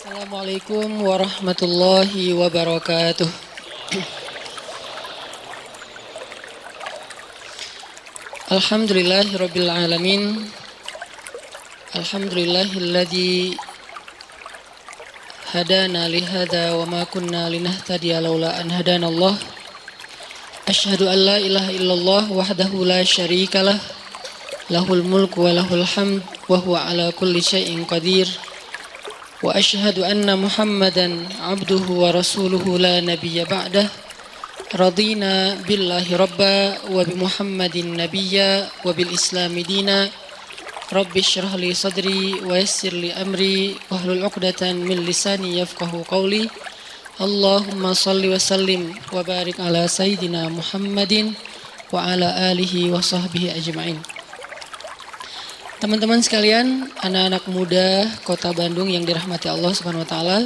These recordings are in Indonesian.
Assalamualaikum warahmatullahi wabarakatuh. Alhamdulillahirabbil alamin. Alhamdulillahilladzi hadana li hadza wa ma kunna linahtadiya laula an hadanallah. Asyhadu an la ilaha illallah wahdahu la syarikalah. Lahul mulku wa lahul hamd wa huwa ala kulli syai'in qadir. Wa asyhadu anna Muhammadan abduhu wa rasuluhu la nabiyya ba'dah. Radina billahi rabba wa bi Muhammadin nabiyya wa bil islami dina. Rabbi syrah li sadri wa yassir li amri wahlul 'uqdatan min lisani yafqahu qawli. Allahumma salli wa sallim wa barik ala sayyidina Muhammadin wa ala alihi wa sahbihi ajma'in. Teman-teman sekalian, anak-anak muda Kota Bandung yang dirahmati Allah Subhanahu wa taala,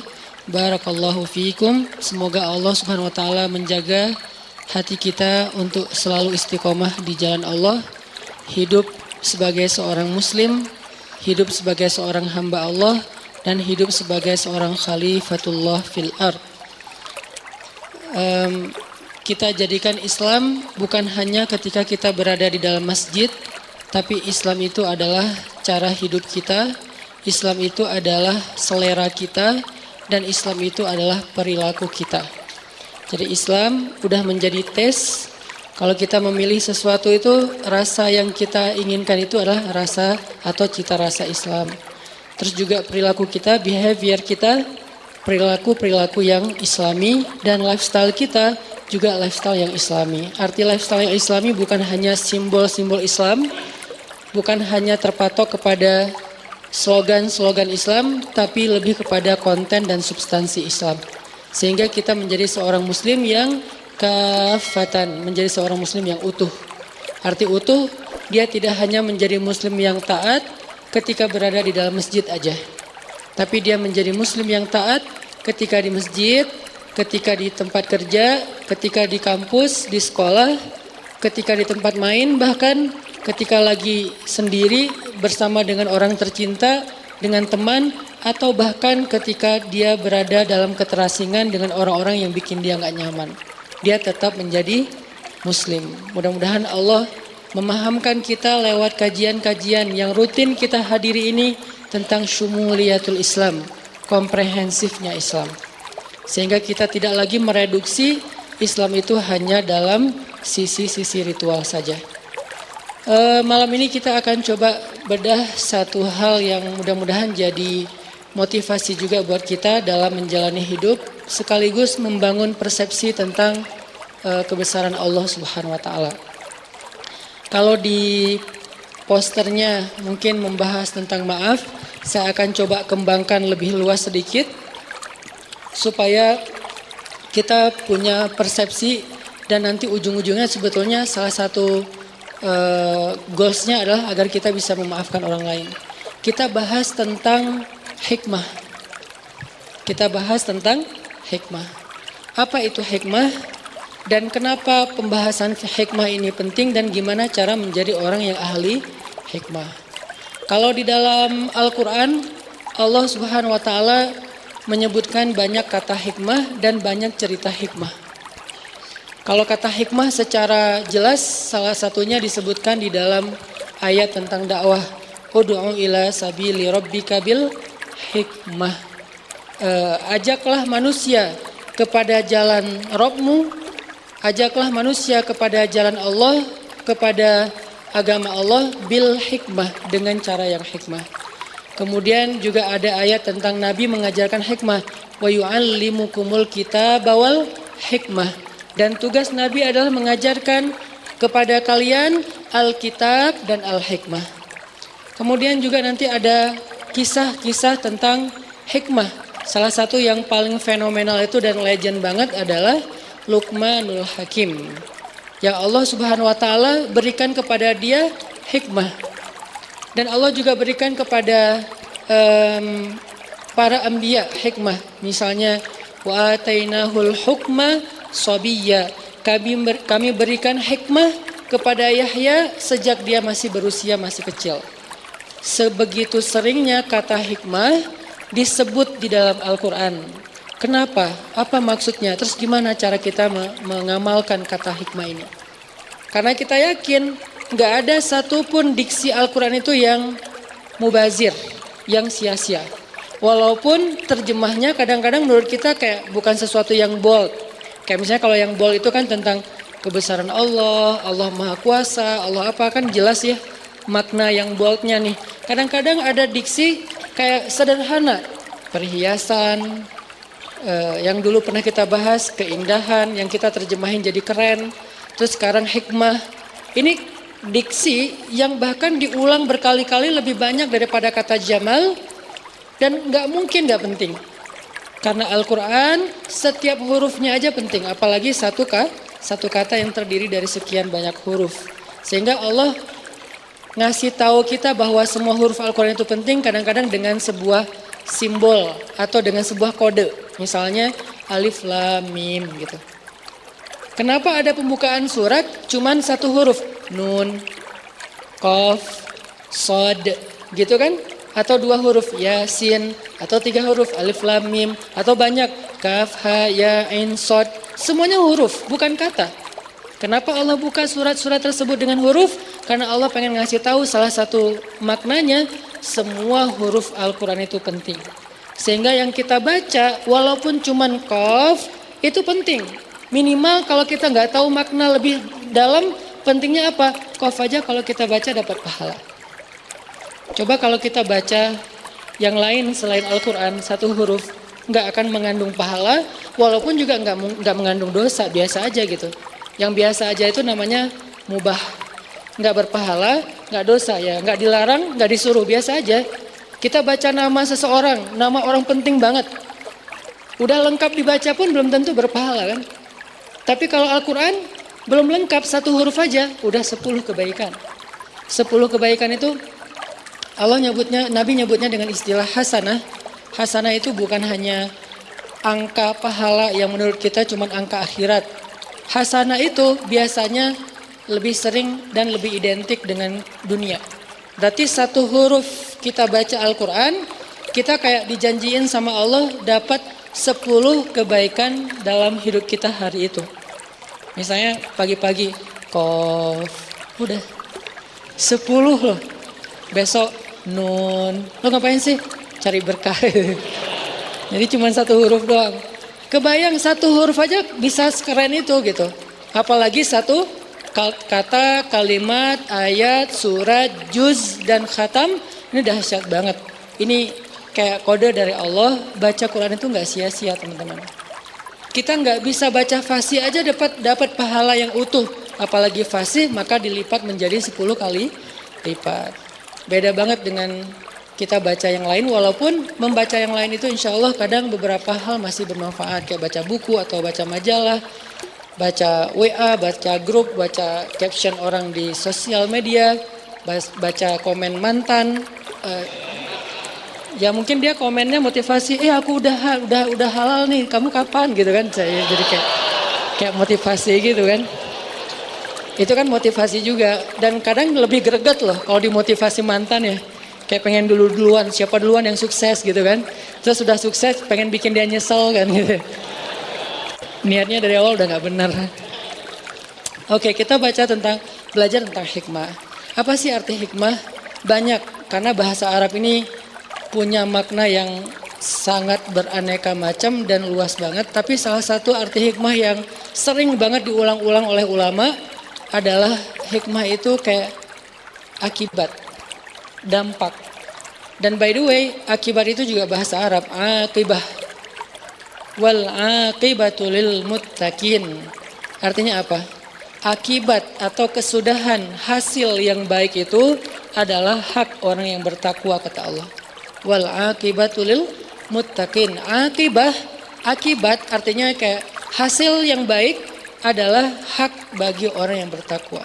barakallahu fiikum. Semoga Allah Subhanahu wa taala menjaga hati kita untuk selalu istiqomah di jalan Allah, hidup sebagai seorang muslim, hidup sebagai seorang hamba Allah, dan hidup sebagai seorang khalifatullah fil ard. Kita jadikan Islam bukan hanya ketika kita berada di dalam masjid, tapi Islam itu adalah cara hidup kita, Islam itu adalah selera kita, dan Islam itu adalah perilaku kita. Jadi Islam udah menjadi tes. Kalau kita memilih sesuatu itu, rasa yang kita inginkan itu adalah rasa atau cita rasa Islam. Terus juga perilaku kita, behavior kita, perilaku yang Islami, dan lifestyle kita juga lifestyle yang Islami. Arti lifestyle yang Islami bukan hanya simbol-simbol Islam, bukan hanya terpatok kepada slogan-slogan Islam, tapi lebih kepada konten dan substansi Islam. Sehingga kita menjadi seorang muslim yang kafatan, menjadi seorang muslim yang utuh. Arti utuh, dia tidak hanya menjadi muslim yang taat ketika berada di dalam masjid aja. Tapi dia menjadi muslim yang taat ketika di masjid, ketika di tempat kerja, ketika di kampus, di sekolah, ketika di tempat main, bahkan ketika lagi sendiri bersama dengan orang tercinta, dengan teman, atau bahkan ketika dia berada dalam keterasingan dengan orang-orang yang bikin dia nggak nyaman. Dia tetap menjadi muslim. Mudah-mudahan Allah memahamkan kita lewat kajian-kajian yang rutin kita hadiri ini tentang syumuliyatul Islam, komprehensifnya Islam. Sehingga kita tidak lagi mereduksi Islam itu hanya dalam sisi-sisi ritual saja. Malam ini kita akan coba bedah satu hal yang mudah-mudahan jadi motivasi juga buat kita dalam menjalani hidup, sekaligus membangun persepsi tentang kebesaran Allah Subhanahu wa taala. Kalau di posternya mungkin membahas tentang maaf, saya akan coba kembangkan lebih luas sedikit supaya kita punya persepsi, dan nanti ujung-ujungnya sebetulnya salah satu goalsnya adalah agar kita bisa memaafkan orang lain. Kita bahas tentang hikmah. Kita bahas tentang hikmah. Apa itu hikmah? Dan kenapa pembahasan hikmah ini penting, dan gimana cara menjadi orang yang ahli hikmah. Kalau di dalam Al-Quran, Allah Subhanahu wa taala menyebutkan banyak kata hikmah dan banyak cerita hikmah. Kalau kata hikmah secara jelas salah satunya disebutkan di dalam ayat tentang dakwah. Ud'u ila sabili rabbika bil hikmah. Ajaklah manusia kepada jalan Rabbmu, ajaklah manusia kepada jalan Allah, kepada agama Allah bil hikmah, dengan cara yang hikmah. Kemudian juga ada ayat tentang Nabi mengajarkan hikmah. Wa yu'allimukumul kitaba wal hikmah. Dan tugas Nabi adalah mengajarkan kepada kalian Alkitab dan Al-Hikmah. Kemudian juga nanti ada kisah-kisah tentang hikmah. Salah satu yang paling fenomenal itu dan legend banget adalah Luqmanul Hakim. Yang Allah Subhanahu wa taala berikan kepada dia hikmah. Dan Allah juga berikan kepada para anbiya hikmah. Misalnya wa atainahul hukma sabiyya, kami berikan hikmah kepada Yahya sejak dia masih berusia masih kecil. Sebegitu seringnya kata hikmah disebut di dalam Al-Quran. Kenapa? Apa maksudnya? Terus gimana cara kita mengamalkan kata hikmah ini? Karena kita yakin nggak ada satupun diksi Al-Quran itu yang mubazir, yang sia-sia. Walaupun terjemahnya kadang-kadang menurut kita kayak bukan sesuatu yang bold. Kayak misalnya kalau yang bold itu kan tentang kebesaran Allah, Allah Maha Kuasa, Allah apa, kan jelas ya makna yang boldnya nih. Kadang-kadang ada diksi kayak sederhana, perhiasan, yang dulu pernah kita bahas, keindahan, yang kita terjemahin jadi keren. Terus sekarang hikmah. Ini diksi yang bahkan diulang berkali-kali lebih banyak daripada kata jamal, dan nggak mungkin nggak penting. Karena Al-Quran setiap hurufnya aja penting, apalagi satu kata yang terdiri dari sekian banyak huruf. Sehingga Allah ngasih tahu kita bahwa semua huruf Al-Quran itu penting kadang-kadang dengan sebuah simbol atau dengan sebuah kode. Misalnya alif lam mim gitu. Kenapa ada pembukaan surat cuman satu huruf? Nun, qaf, shad gitu kan? Atau dua huruf yasin, atau tiga huruf alif lam mim, atau banyak kaf ha ya ain shad. Semuanya huruf, bukan kata. Kenapa Allah buka surat-surat tersebut dengan huruf? Karena Allah pengen ngasih tahu salah satu maknanya, semua huruf Al-Quran itu penting. Sehingga yang kita baca walaupun cuman qaf itu penting. Minimal kalau kita nggak tahu makna lebih dalam, pentingnya apa? Qaf aja kalau kita baca dapat pahala. Coba kalau kita baca yang lain selain Al-Quran satu huruf, nggak akan mengandung pahala, walaupun juga nggak mengandung dosa, biasa aja gitu. Yang biasa aja itu namanya mubah, nggak berpahala, nggak dosa ya, nggak dilarang, nggak disuruh, biasa aja. Kita baca nama seseorang, nama orang penting banget, udah lengkap dibaca pun belum tentu berpahala kan. Tapi kalau Al-Quran belum lengkap satu huruf aja, udah 10 kebaikan. 10 kebaikan itu Allah nyebutnya, Nabi nyebutnya dengan istilah hasanah. Hasanah itu bukan hanya angka pahala yang menurut kita cuma angka akhirat. Hasanah itu biasanya lebih sering dan lebih identik dengan dunia. Berarti satu huruf kita baca Al-Quran, kita kayak dijanjiin sama Allah dapat 10 kebaikan dalam hidup kita hari itu. Misalnya pagi-pagi, qaf, udah 10 loh. Besok nun, lo ngapain sih? Cari berkah. Jadi cuma satu huruf doang. Kebayang satu huruf aja bisa sekeren itu gitu. Apalagi satu kata, kalimat, ayat, surat, juz, dan khatam. Ini dahsyat banget. Ini kayak kode dari Allah. Baca Quran itu gak sia-sia teman-teman. Kita gak bisa baca fasih aja dapat pahala yang utuh. Apalagi fasih maka dilipat menjadi 10 kali lipat. Beda banget dengan kita baca yang lain, walaupun membaca yang lain itu insya Allah kadang beberapa hal masih bermanfaat. Kayak baca buku atau baca majalah, baca WA, baca grup, baca caption orang di sosial media, baca komen mantan. Ya mungkin dia komennya motivasi, aku udah halal nih, kamu kapan gitu kan. Saya jadi kayak motivasi gitu kan. Itu kan motivasi juga, dan kadang lebih greget loh kalau dimotivasi mantan ya. Kayak pengen duluan, siapa duluan yang sukses gitu kan. Terus sudah sukses pengen bikin dia nyesel kan gitu. Niatnya dari awal udah gak benar. Oke, kita belajar tentang hikmah. Apa sih arti hikmah? Banyak, karena bahasa Arab ini punya makna yang sangat beraneka macam dan luas banget. Tapi salah satu arti hikmah yang sering banget diulang-ulang oleh ulama adalah hikmah itu kayak akibat, dampak. Dan by the way, akibat itu juga bahasa Arab, aqibah. Wal aqibatu lil muttaqin. Artinya apa? Akibat atau kesudahan, hasil yang baik itu adalah hak orang yang bertakwa, kata Allah. Wal aqibatu lil muttaqin. Akibat artinya kayak hasil yang baik adalah hak bagi orang yang bertakwa.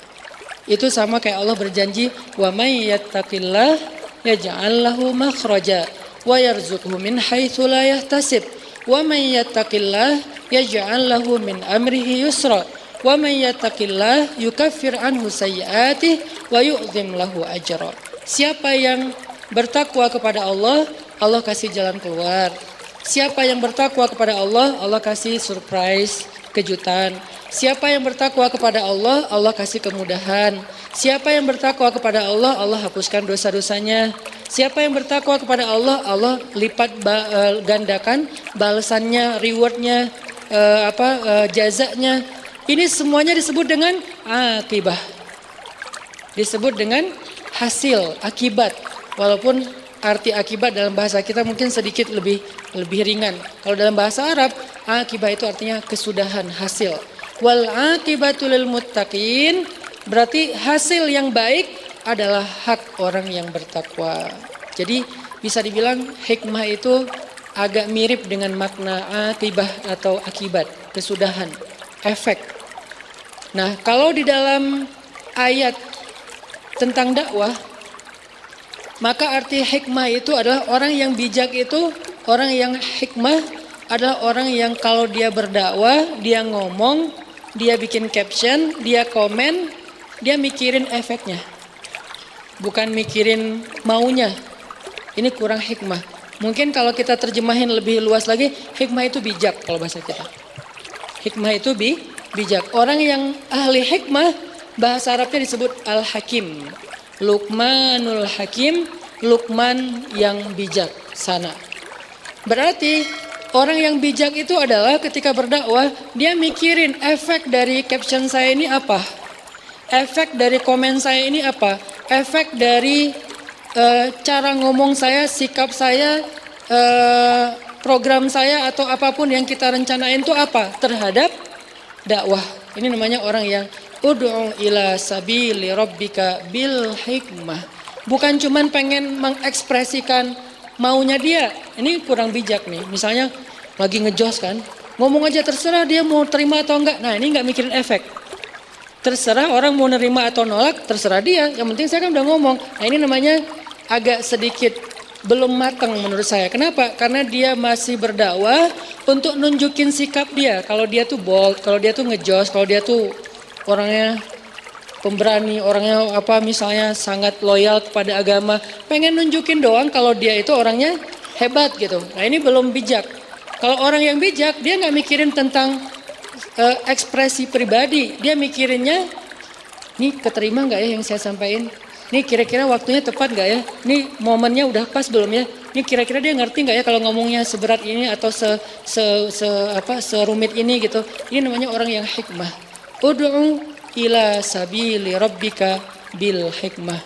Itu sama kayak Allah berjanji, wa may yattaqillah yaj'al lahu makhraja wa yarzuqhu min haitsu la yahtasib. Wa may yattaqillah yaj'al lahu min amrihi yusra. Wa may yattaqillah yukaffir anhu sayyi'atihi wa yu'zim lahu ajra. Siapa yang bertakwa kepada Allah, Allah kasih jalan keluar. Siapa yang bertakwa kepada Allah, Allah kasih surprise, kejutan. Siapa yang bertakwa kepada Allah, Allah kasih kemudahan. Siapa yang bertakwa kepada Allah, Allah hapuskan dosa-dosanya. Siapa yang bertakwa kepada Allah, Allah lipat gandakan balasannya, rewardnya, jazanya. Ini semuanya disebut dengan akibah. Disebut dengan hasil, akibat. Walaupun arti akibat dalam bahasa kita mungkin sedikit lebih ringan. Kalau dalam bahasa Arab, akibah itu artinya kesudahan, hasil. Wal akibatul lil muttaqin, berarti hasil yang baik adalah hak orang yang bertakwa. Jadi bisa dibilang hikmah itu agak mirip dengan makna akibah atau akibat, kesudahan, efek. Nah, kalau di dalam ayat tentang dakwah, maka arti hikmah itu adalah orang yang bijak itu, orang yang hikmah adalah orang yang kalau dia berdakwah, dia ngomong, dia bikin caption, dia komen, dia mikirin efeknya. Bukan mikirin maunya. Ini kurang hikmah. Mungkin kalau kita terjemahin lebih luas lagi, hikmah itu bijak kalau bahasa kita. Hikmah itu bijak. Orang yang ahli hikmah, bahasa Arabnya disebut Al-Hakim. Luqmanul Hakim, Luqman yang bijak sana. Berarti orang yang bijak itu adalah ketika berdakwah, dia mikirin efek dari caption saya ini apa? Efek dari komen saya ini apa? Efek dari cara ngomong saya, sikap saya, program saya atau apapun yang kita rencanain itu apa? Terhadap dakwah. Ini namanya orang yang ud'u ila sabili rabbika bil hikmah. Bukan cuman pengen mengekspresikan maunya dia. Ini kurang bijak nih. Misalnya lagi ngejos kan, ngomong aja terserah dia mau terima atau enggak. Nah, ini enggak mikirin efek. Terserah orang mau nerima atau nolak, terserah dia. Yang penting saya kan udah ngomong. Nah, ini namanya agak sedikit belum matang menurut saya. Kenapa? Karena dia masih berdakwah untuk nunjukin sikap dia. Kalau dia tuh bold, kalau dia tuh ngejos, kalau dia tuh orangnya pemberani, orangnya misalnya sangat loyal kepada agama, pengen nunjukin doang kalau dia itu orangnya hebat gitu. Nah, ini belum bijak. Kalau orang yang bijak, dia nggak mikirin tentang ekspresi pribadi, dia mikirinnya, nih keterima nggak ya yang saya sampaikan? Nih kira-kira waktunya tepat nggak ya? Nih momennya udah pas belum ya? Nih kira-kira dia ngerti nggak ya kalau ngomongnya seberat ini atau serumit ini gitu? Ini namanya orang yang hikmah. Ud'u ila sabili rabbika bil hikmah.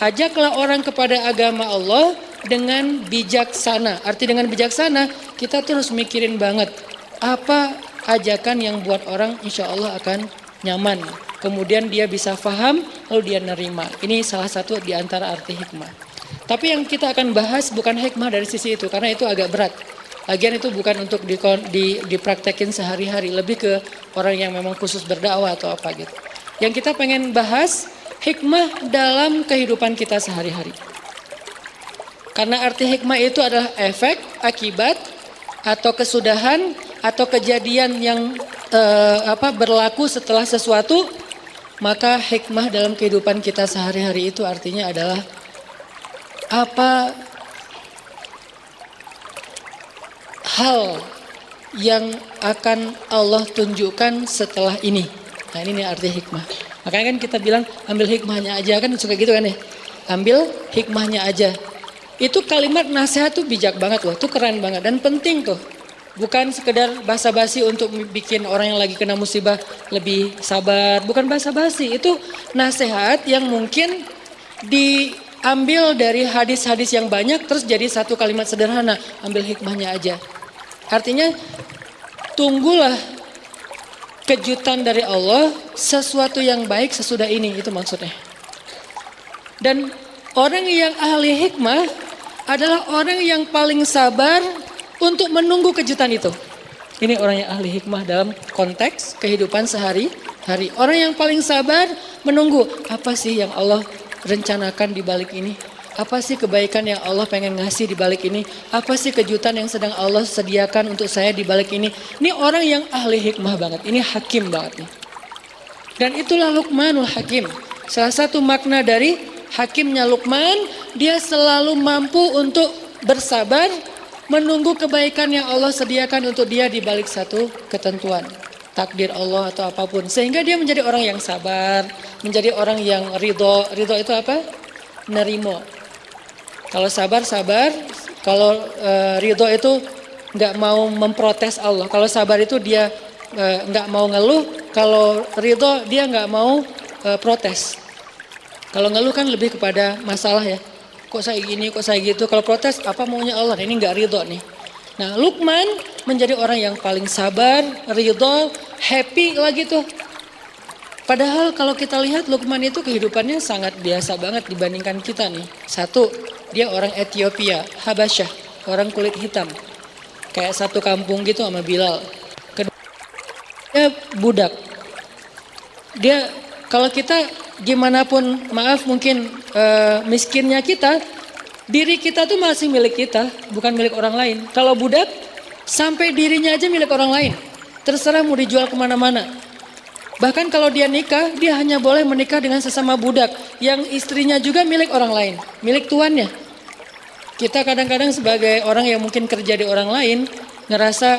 Ajaklah orang kepada agama Allah dengan bijaksana. Arti dengan bijaksana, kita terus mikirin banget apa ajakan yang buat orang insya Allah akan nyaman. Kemudian dia bisa paham, lalu dia nerima. Ini salah satu di antara arti hikmah. Tapi yang kita akan bahas bukan hikmah dari sisi itu, karena itu agak berat. Lagian itu bukan untuk dipraktekin sehari-hari, lebih ke orang yang memang khusus berdakwah atau apa gitu. Yang kita pengen bahas hikmah dalam kehidupan kita sehari-hari. Karena arti hikmah itu adalah efek, akibat, atau kesudahan, atau kejadian yang berlaku setelah sesuatu. Maka hikmah dalam kehidupan kita sehari-hari itu artinya adalah apa hal yang akan Allah tunjukkan setelah ini. Nah, ini nih arti hikmah. Makanya kan kita bilang ambil hikmahnya aja, kan suka gitu kan ya. Ambil hikmahnya aja. Itu kalimat nasihat tuh bijak banget loh, tuh keren banget dan penting tuh. Bukan sekedar basa-basi untuk bikin orang yang lagi kena musibah lebih sabar. Bukan basa-basi, itu nasihat yang mungkin diambil dari hadis-hadis yang banyak terus jadi satu kalimat sederhana. Ambil hikmahnya aja. Artinya tunggulah kejutan dari Allah, sesuatu yang baik sesudah ini, itu maksudnya. Dan orang yang ahli hikmah adalah orang yang paling sabar untuk menunggu kejutan itu. Ini orang yang ahli hikmah dalam konteks kehidupan sehari-hari. Orang yang paling sabar menunggu, apa sih yang Allah rencanakan di balik ini? Apa sih kebaikan yang Allah pengen ngasih di balik ini? Apa sih kejutan yang sedang Allah sediakan untuk saya di balik ini? Ini orang yang ahli hikmah banget, ini hakim banget nih. Dan itulah Luqmanul Hakim. Salah satu makna dari hakimnya Luqman, dia selalu mampu untuk bersabar menunggu kebaikan yang Allah sediakan untuk dia di balik satu ketentuan, takdir Allah atau apapun. Sehingga dia menjadi orang yang sabar, menjadi orang yang ridho. Ridho itu apa? Nerimo. Kalau sabar, kalau ridho itu nggak mau memprotes Allah. Kalau sabar itu dia nggak mau ngeluh. Kalau ridho dia nggak mau protes. Kalau ngeluh kan lebih kepada masalah ya. Kok saya gini, kok saya gitu. Kalau protes, apa maunya Allah? Ini nggak ridho nih. Nah, Luqman menjadi orang yang paling sabar, ridho, happy lagi tuh. Padahal kalau kita lihat Luqman itu kehidupannya sangat biasa banget dibandingkan kita nih. Satu, dia orang Ethiopia, Habasyah, orang kulit hitam. Kayak satu kampung gitu sama Bilal. Kedua, dia budak. Dia, kalau kita gimana pun, maaf mungkin miskinnya kita, diri kita tuh masih milik kita, bukan milik orang lain. Kalau budak, sampai dirinya aja milik orang lain. Terserah mau dijual kemana-mana. Bahkan kalau dia nikah, dia hanya boleh menikah dengan sesama budak. Yang istrinya juga milik orang lain, milik tuannya. Kita kadang-kadang sebagai orang yang mungkin kerja di orang lain, ngerasa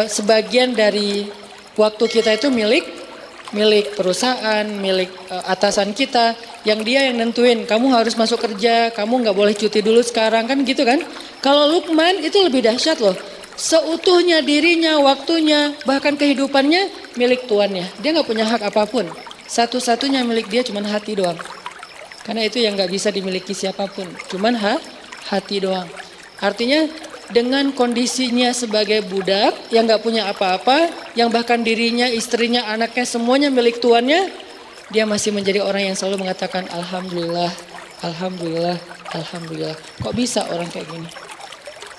sebagian dari waktu kita itu milik perusahaan, milik atasan kita, yang dia yang nentuin, kamu harus masuk kerja, kamu nggak boleh cuti dulu sekarang, kan gitu kan. Kalau Luqman itu lebih dahsyat loh, seutuhnya dirinya, waktunya, bahkan kehidupannya milik tuannya. Dia nggak punya hak apapun, satu-satunya milik dia cuma hati doang. Karena itu yang nggak bisa dimiliki siapapun, cuman hati doang. Artinya dengan kondisinya sebagai budak yang nggak punya apa-apa, yang bahkan dirinya, istrinya, anaknya semuanya milik tuannya, dia masih menjadi orang yang selalu mengatakan alhamdulillah, alhamdulillah, alhamdulillah. Kok bisa orang kayak gini?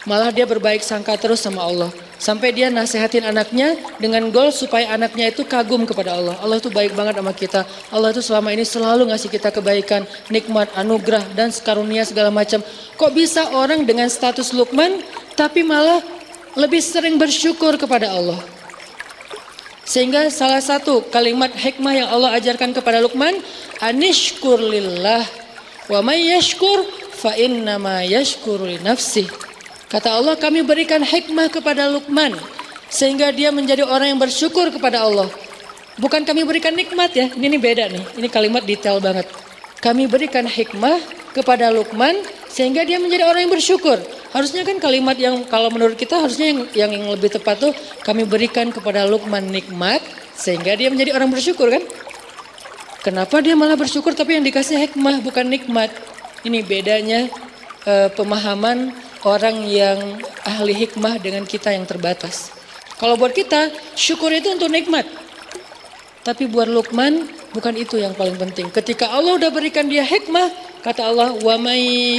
Malah dia berbaik sangka terus sama Allah. Sampai dia nasihatin anaknya dengan goal supaya anaknya itu kagum kepada Allah. Allah itu baik banget sama kita. Allah itu selama ini selalu ngasih kita kebaikan, nikmat, anugerah, dan karunia segala macam. Kok bisa orang dengan status Luqman tapi malah lebih sering bersyukur kepada Allah? Sehingga salah satu kalimat hikmah yang Allah ajarkan kepada Luqman, anishkur lillah wa may yashkur fa innama yashkuru li nafsih. Kata Allah, kami berikan hikmah kepada Luqman sehingga dia menjadi orang yang bersyukur kepada Allah. Bukan kami berikan nikmat ya, ini beda nih. Ini kalimat detail banget. Kami berikan hikmah kepada Luqman sehingga dia menjadi orang yang bersyukur. Harusnya kan kalimat yang kalau menurut kita harusnya yang lebih tepat tuh, kami berikan kepada Luqman nikmat sehingga dia menjadi orang bersyukur kan. Kenapa dia malah bersyukur tapi yang dikasih hikmah bukan nikmat? Ini bedanya pemahaman orang yang ahli hikmah dengan kita yang terbatas. Kalau buat kita, syukur itu untuk nikmat. Tapi buat Luqman, bukan itu yang paling penting. Ketika Allah udah berikan dia hikmah, kata Allah, wa may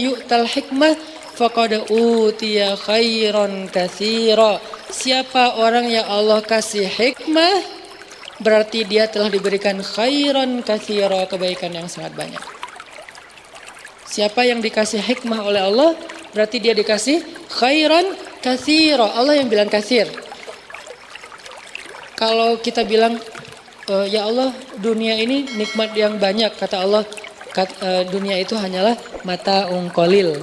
yu'tal hikmah faqad utiya khairan katsira. Siapa orang yang Allah kasih hikmah, berarti dia telah diberikan khairan katsira, kebaikan yang sangat banyak. Siapa yang dikasih hikmah oleh Allah, berarti dia dikasih khairan katsira. Allah yang bilang katsir. Kalau kita bilang, ya Allah, dunia ini nikmat yang banyak. Kata Allah, dunia itu hanyalah mata qalil.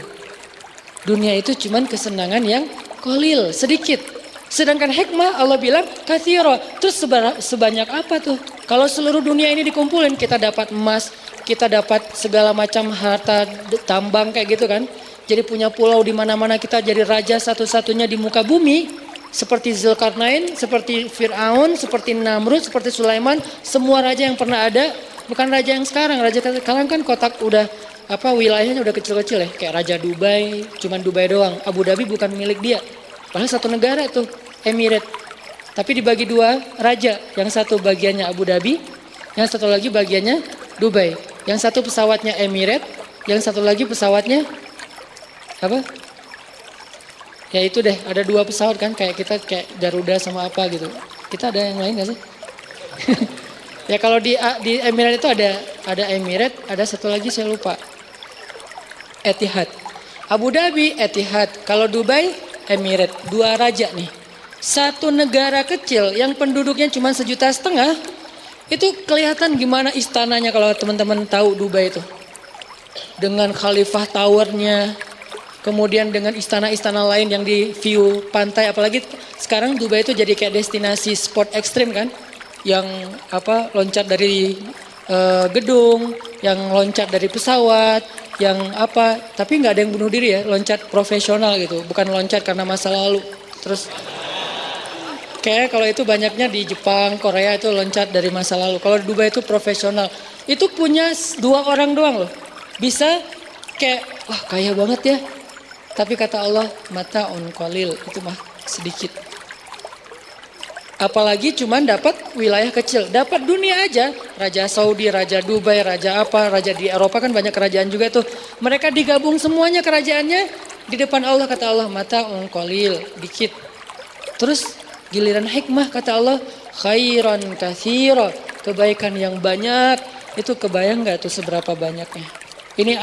Dunia itu cuman kesenangan yang qalil, sedikit. Sedangkan hikmah Allah bilang katsira. Terus sebanyak apa tuh? Kalau seluruh dunia ini dikumpulin, kita dapat emas, kita dapat segala macam harta tambang kayak gitu kan. Jadi punya pulau di mana-mana, kita jadi raja satu-satunya di muka bumi. Seperti Zulkarnain, seperti Fir'aun, seperti Namrud, seperti Sulaiman. Semua raja yang pernah ada, bukan raja yang sekarang. Raja sekarang kan kotak udah wilayahnya udah kecil-kecil ya. Kayak Raja Dubai, cuman Dubai doang. Abu Dhabi bukan milik dia. Padahal satu negara tuh, Emirat. Tapi dibagi dua raja. Yang satu bagiannya Abu Dhabi, yang satu lagi bagiannya Dubai. Yang satu pesawatnya Emirat, yang satu lagi pesawatnya apa? Ya itu deh, ada dua pesawat kan, kayak kita kayak Garuda sama apa gitu. Kita ada yang lain gak sih? Ya kalau di Emirat itu ada Emirat, ada satu lagi saya lupa. Etihad. Abu Dhabi Etihad, kalau Dubai Emirat. Dua raja nih. Satu negara kecil yang penduduknya cuma 1,5 juta, itu kelihatan gimana istananya kalau teman-teman tahu Dubai itu. dengan Khalifah Towernya, kemudian dengan istana-istana lain yang di view pantai, apalagi sekarang Dubai itu jadi kayak destinasi sport ekstrim kan, yang loncat dari gedung, yang loncat dari pesawat, yang tapi nggak ada yang bunuh diri ya, loncat profesional gitu, bukan loncat karena masa lalu. Terus kayak kalau itu banyaknya di Jepang, Korea itu loncat dari masa lalu. Kalau di Dubai itu profesional. Itu punya 2 orang doang loh. Bisa kayak wah kaya banget ya. Tapi kata Allah mata on qalil, itu mah sedikit. Apalagi cuman dapat wilayah kecil, dapat dunia aja. Raja Saudi, Raja Dubai, Raja Raja di Eropa kan banyak kerajaan juga tuh. Mereka digabung semuanya kerajaannya di depan Allah, kata Allah mata on qalil, dikit. Terus giliran hikmah kata Allah khairan katsira, kebaikan yang banyak. Itu kebayang nggak tuh seberapa banyaknya? Ini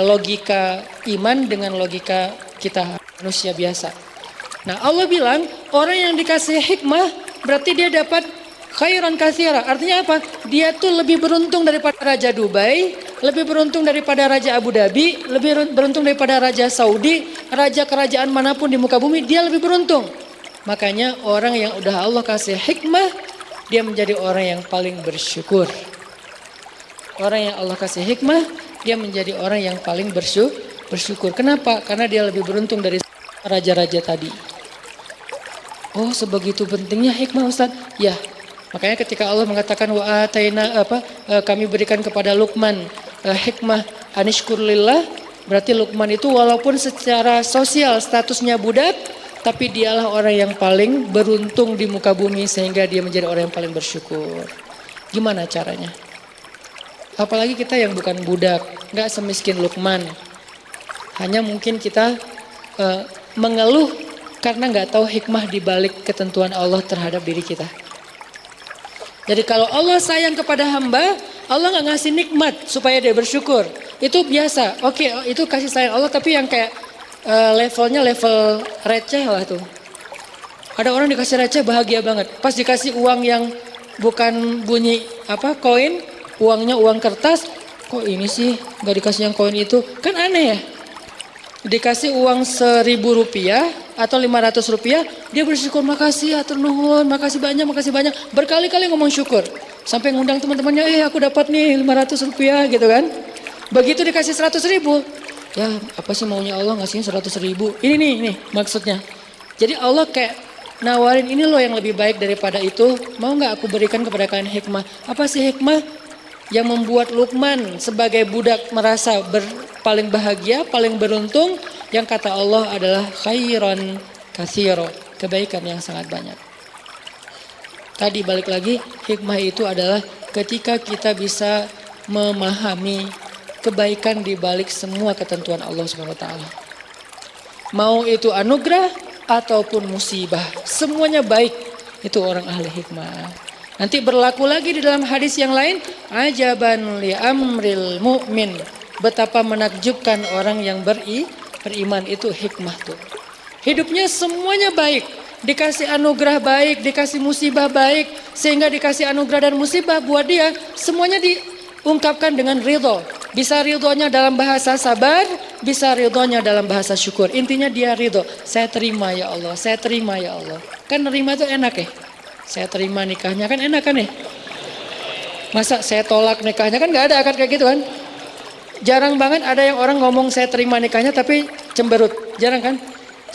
logika iman dengan logika kita manusia biasa. Nah Allah bilang orang yang dikasih hikmah berarti dia dapat khairan katsira. Artinya apa? Dia tuh lebih beruntung daripada Raja Dubai, lebih beruntung daripada Raja Abu Dhabi, lebih beruntung daripada Raja Saudi, raja kerajaan manapun di muka bumi, dia lebih beruntung. Makanya orang yang udah Allah kasih hikmah, dia menjadi orang yang paling bersyukur. Orang yang Allah kasih hikmah, dia menjadi orang yang paling bersyukur. Kenapa? Karena dia lebih beruntung dari raja-raja tadi. Oh, sebegitu pentingnya hikmah Ustaz. Ya, makanya ketika Allah mengatakan wa ataina kami berikan kepada Luqman hikmah anishkurlillah, berarti Luqman itu walaupun secara sosial statusnya budak, tapi dialah orang yang paling beruntung di muka bumi sehingga dia menjadi orang yang paling bersyukur. Gimana caranya? Apalagi kita yang bukan budak, nggak semiskin Luqman. Hanya mungkin kita mengeluh karena nggak tahu hikmah di balik ketentuan Allah terhadap diri kita. Jadi kalau Allah sayang kepada hamba, Allah nggak ngasih nikmat supaya dia bersyukur. Itu biasa. Oke, itu kasih sayang Allah, tapi yang kayak levelnya level receh lah tuh. Ada orang dikasih receh bahagia banget. Pas dikasih uang yang bukan bunyi koin, uangnya uang kertas, kok ini sih nggak dikasih yang koin itu? Kan aneh ya. Dikasih uang 1.000 rupiah atau 500 rupiah, dia bersyukur, makasih atur nuhun, makasih banyak, berkali-kali ngomong syukur. Sampai ngundang teman-temannya, aku dapat nih 500 rupiah gitu kan. Begitu dikasih 100.000, ya apa sih maunya Allah ngasihnya 100.000. Ini nih maksudnya. Jadi Allah kayak nawarin, ini loh yang lebih baik daripada itu, mau gak aku berikan kepada kalian hikmah. Apa sih hikmah? Yang membuat Luqman sebagai budak merasa paling bahagia, paling beruntung, yang kata Allah adalah khairan katsira, kebaikan yang sangat banyak. Tadi balik lagi, hikmah itu adalah ketika kita bisa memahami kebaikan di balik semua ketentuan Allah Subhanahu wa taala. Mau itu anugerah ataupun musibah, semuanya baik. Itu orang ahli hikmah. Nanti berlaku lagi di dalam hadis yang lain, ajaban li amril mu'min. Betapa menakjubkan orang yang beriman, itu hikmah tuh. Hidupnya semuanya baik, dikasih anugerah baik, dikasih musibah baik, sehingga dikasih anugerah dan musibah buat dia semuanya diungkapkan dengan ridho. Bisa ridhonya dalam bahasa sabar, bisa ridhonya dalam bahasa syukur. Intinya dia ridho. Saya terima ya Allah, saya terima ya Allah. Kan nerima tuh enak ya. Saya terima nikahnya kan enak kan ya. Masa saya tolak nikahnya, kan gak ada akad kayak gitu kan. Jarang banget ada yang orang ngomong saya terima nikahnya tapi cemberut. Jarang kan.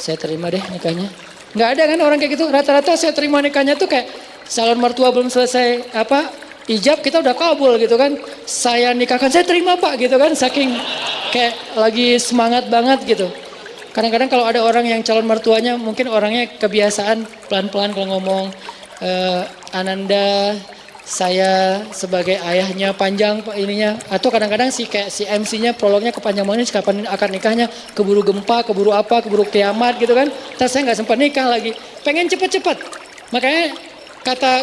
Saya terima deh nikahnya. Gak ada kan orang kayak gitu. Rata-rata saya terima nikahnya tuh kayak calon mertua belum selesai ijab kita udah kabul gitu kan. Saya nikahkan, saya terima Pak gitu kan. Saking kayak lagi semangat banget gitu. Kadang-kadang kalau ada orang yang calon mertuanya mungkin orangnya kebiasaan pelan-pelan kalau ngomong. Ananda, saya sebagai ayahnya panjang ininya, atau kadang-kadang si MC-nya prolognya kepanjang banget, kapan akan nikahnya, keburu gempa, keburu apa, keburu kiamat gitu kan. Terus saya nggak sempat nikah lagi, pengen cepet-cepet. Makanya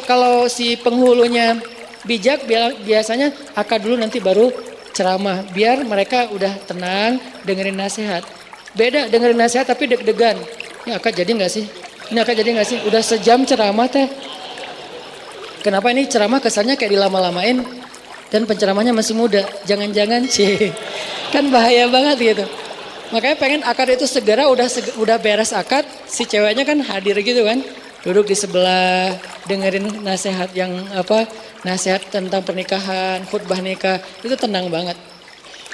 kalau si penghulunya bijak, biasanya akad dulu nanti baru ceramah, biar mereka udah tenang dengerin nasihat. Beda dengerin nasihat tapi deg-degan. Ini akad jadi nggak sih? Ini akad jadi nggak sih? Udah sejam ceramah teh. Kenapa ini ceramah kesannya kayak dilama-lamain? dan penceramahnya masih muda. Jangan-jangan kan bahaya banget gitu. Makanya pengen akad itu segera udah beres akad, si ceweknya kan hadir gitu kan. Duduk di sebelah, dengerin nasihat nasihat tentang pernikahan, khutbah nikah, itu tenang banget.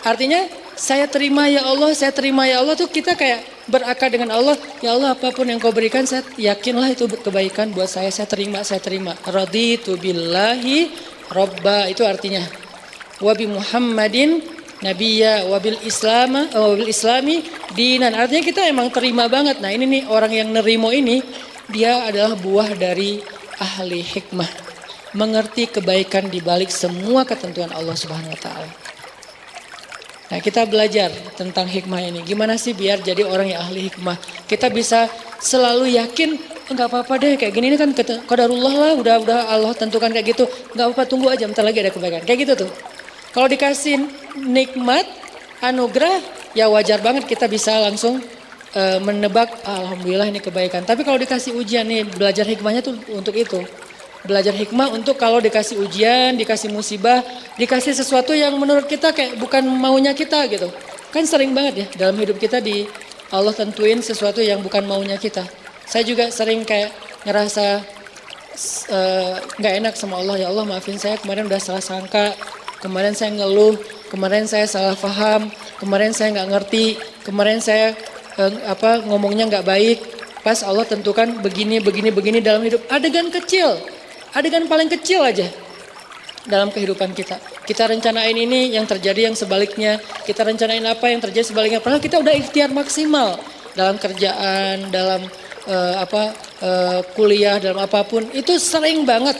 Artinya saya terima ya Allah tuh kita kayak berakad dengan Allah. Ya Allah apapun yang kau berikan saya yakinlah itu kebaikan buat saya terima. Raditu billahi robba, itu artinya. Wabi Muhammadin nabiyya wabil islami dinan. Artinya kita emang terima banget. Nah ini nih orang yang nerimo ini, dia adalah buah dari ahli hikmah. Mengerti kebaikan di balik semua ketentuan Allah Subhanahu wa taala. Nah, kita belajar tentang hikmah ini. Gimana sih biar jadi orang yang ahli hikmah? Kita bisa selalu yakin, enggak apa-apa deh kayak gini, ini kan qadarullah lah, udah Allah tentukan kayak gitu. Enggak apa-apa, tunggu aja bentar lagi ada kebaikan. Kayak gitu tuh. Kalau dikasih nikmat, anugerah, ya wajar banget kita bisa langsung menebak, alhamdulillah ini kebaikan. Tapi kalau dikasih ujian nih, belajar hikmahnya tuh untuk itu. Belajar hikmah untuk kalau dikasih ujian, dikasih musibah, dikasih sesuatu yang menurut kita kayak bukan maunya kita gitu. Kan sering banget ya dalam hidup kita Allah tentuin sesuatu yang bukan maunya kita. Saya juga sering kayak ngerasa gak enak sama Allah. Ya Allah maafin saya, kemarin udah salah sangka, kemarin saya ngeluh, kemarin saya salah paham, kemarin saya gak ngerti, kemarin saya ngomongnya gak baik. Pas Allah tentukan begini dalam hidup. Adegan paling kecil aja dalam kehidupan kita. Kita rencanain ini, yang terjadi yang sebaliknya. Kita rencanain apa, yang terjadi sebaliknya. Padahal kita udah ikhtiar maksimal dalam kerjaan, dalam kuliah, dalam apapun. Itu sering banget.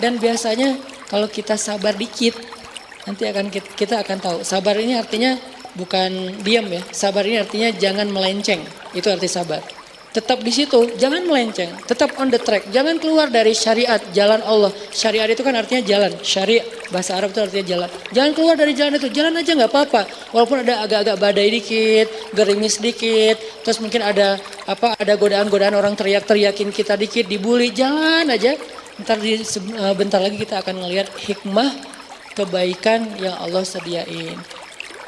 Dan biasanya kalau kita sabar dikit, nanti kita akan tahu. Sabar ini artinya bukan diam ya. Sabar ini artinya jangan melenceng. Itu arti sabar. Tetap di situ, jangan melenceng, tetap on the track, jangan keluar dari syariat, jalan Allah. Syariat itu kan artinya jalan, syariat bahasa Arab itu artinya jalan. Jangan keluar dari jalan itu, jalan aja nggak apa-apa. Walaupun ada agak-agak badai dikit, gerimis dikit, terus mungkin ada godaan-godaan orang teriak-teriakin kita dikit, dibully, jalan aja. Bentar lagi kita akan ngelihat hikmah kebaikan yang Allah sediain.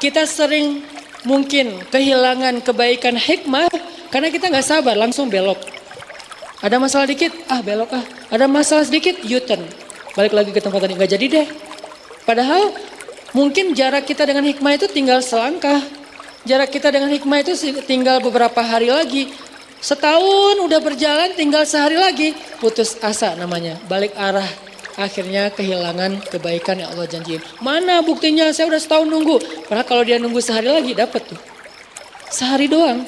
Kita sering mungkin kehilangan kebaikan hikmah karena kita nggak sabar, langsung belok. Ada masalah dikit, belok. Ada masalah sedikit, U-turn. Balik lagi ke tempat tadi, nggak jadi deh. Padahal mungkin jarak kita dengan hikmah itu tinggal selangkah. Jarak kita dengan hikmah itu tinggal beberapa hari lagi. Setahun udah berjalan, tinggal sehari lagi. Putus asa namanya, balik arah. Akhirnya kehilangan kebaikan yang Allah janjiin. Mana buktinya, saya udah setahun nunggu. Padahal kalau dia nunggu sehari lagi, dapat tuh. Sehari doang.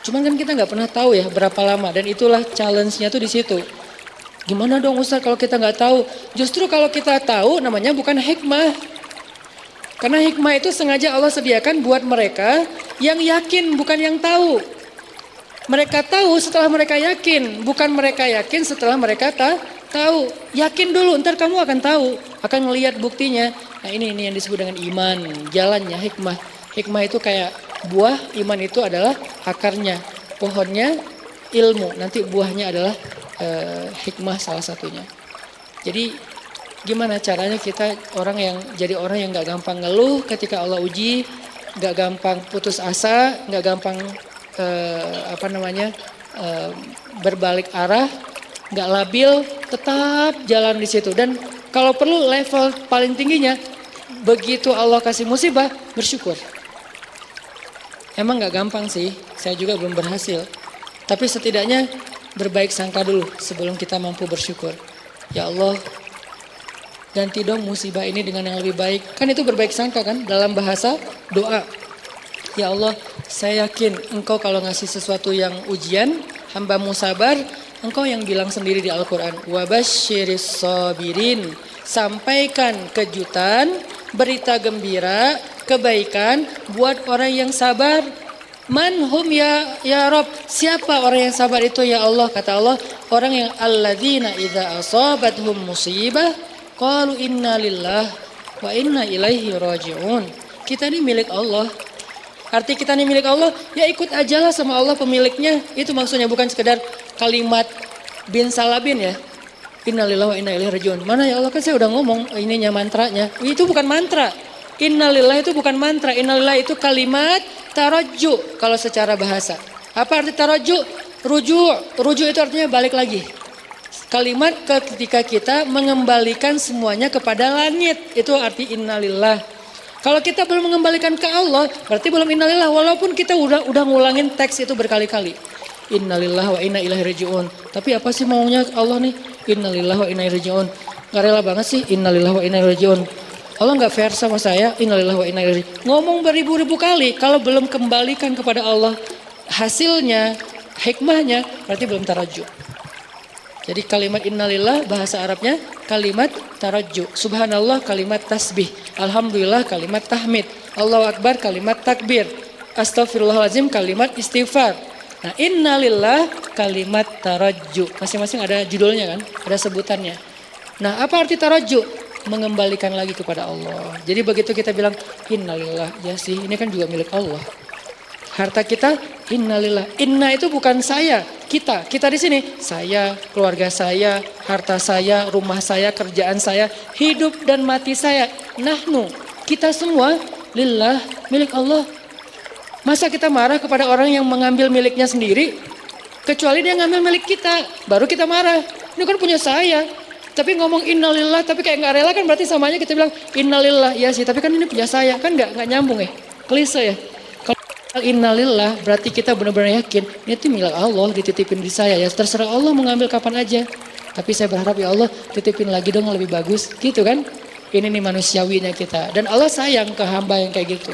Cuman kan kita nggak pernah tahu ya berapa lama, dan itulah challenge-nya tuh di situ. Gimana dong Ustaz kalau kita nggak tahu? Justru kalau kita tahu namanya bukan hikmah. Karena hikmah itu sengaja Allah sediakan buat mereka yang yakin, bukan yang tahu. Mereka tahu setelah mereka yakin, bukan mereka yakin setelah mereka tahu. Yakin dulu, ntar kamu akan tahu, akan melihat buktinya. Nah ini yang disebut dengan iman, jalannya hikmah. Hikmah itu kayak buah, iman itu adalah akarnya, pohonnya ilmu, nanti buahnya adalah hikmah salah satunya. Jadi gimana caranya kita jadi orang yang gak gampang ngeluh ketika Allah uji, gak gampang putus asa, gak gampang berbalik arah, gak labil, tetap jalan di situ. Dan kalau perlu level paling tingginya, begitu Allah kasih musibah, bersyukur. Emang gak gampang sih, saya juga belum berhasil. Tapi setidaknya berbaik sangka dulu sebelum kita mampu bersyukur. Ya Allah, ganti dong musibah ini dengan yang lebih baik. Kan itu berbaik sangka kan dalam bahasa doa. Ya Allah, saya yakin Engkau kalau ngasih sesuatu yang ujian, hamba-Mu sabar, Engkau yang bilang sendiri di Al-Quran. Wabasyiris sabirin, sampaikan kejutan, berita gembira, kebaikan buat orang yang sabar. Manhum ya Rob, siapa orang yang sabar itu ya Allah? Kata Allah, orang yang alladzina idza asabathum musibah qalu inna lillah wa inna ilaihi raji'un. Kita ini milik Allah. Arti kita ini milik Allah, ya ikut ajalah sama Allah pemiliknya. Itu maksudnya, bukan sekedar kalimat bin salabin ya. Innalillahi wa inna ilaihi rajiun. Mana ya Allah, kan saya udah ngomong ininya mantranya. Itu bukan mantra. Innalillahi itu bukan mantra. Innalillahi itu kalimat tarajju kalau secara bahasa. Apa arti tarajju? Rujuk. Rujuk itu artinya balik lagi. Kalimat ketika kita mengembalikan semuanya kepada langit. Itu arti innalillah. Kalau kita belum mengembalikan ke Allah, berarti belum innalillah. Walaupun kita udah ngulangin teks itu berkali-kali. Innalillah wa inna ilaihi rajiun. Tapi apa sih maunya Allah nih? Innalillah wa inna ilaihi rajiun. Gak rela banget sih innalillah wa inna ilaihi rajiun. Allah gak fair sama saya. Innalillah wa inna ilaihi rajiun. Ngomong beribu-ribu kali. Kalau belum kembalikan kepada Allah hasilnya, hikmahnya, berarti belum tarajju. Jadi kalimat innalillah bahasa Arabnya kalimat tarajju. Subhanallah kalimat tasbih. Alhamdulillah kalimat tahmid. Allahu Akbar kalimat takbir. Astaghfirullahaladzim kalimat istighfar. Nah innalillah kalimat tarajju. Masing-masing ada judulnya kan, ada sebutannya. Nah apa arti tarajju? Mengembalikan lagi kepada Allah. Jadi begitu kita bilang innalillah, ya sih ini kan juga milik Allah. Harta kita innalillah. Inna itu bukan saya, kita. Kita di sini, saya, keluarga saya, harta saya, rumah saya, kerjaan saya, hidup dan mati saya. Nahnu, kita semua lillah, milik Allah. Masa kita marah kepada orang yang mengambil miliknya sendiri? Kecuali dia ngambil milik kita, baru kita marah. Ini kan punya saya. Tapi ngomong innalillah, tapi kayak nggak rela kan, berarti samanya kita bilang innalillah. Ya sih, tapi kan ini punya saya, kan nggak nyambung ya, klise ya. Innalillah berarti kita benar-benar yakin ini tuh milik Allah, dititipin di saya ya, terserah Allah mengambil kapan aja. Tapi saya berharap ya Allah titipin lagi dong yang lebih bagus, gitu kan? Ini nih manusiawinya kita. Dan Allah sayang ke hamba yang kayak gitu.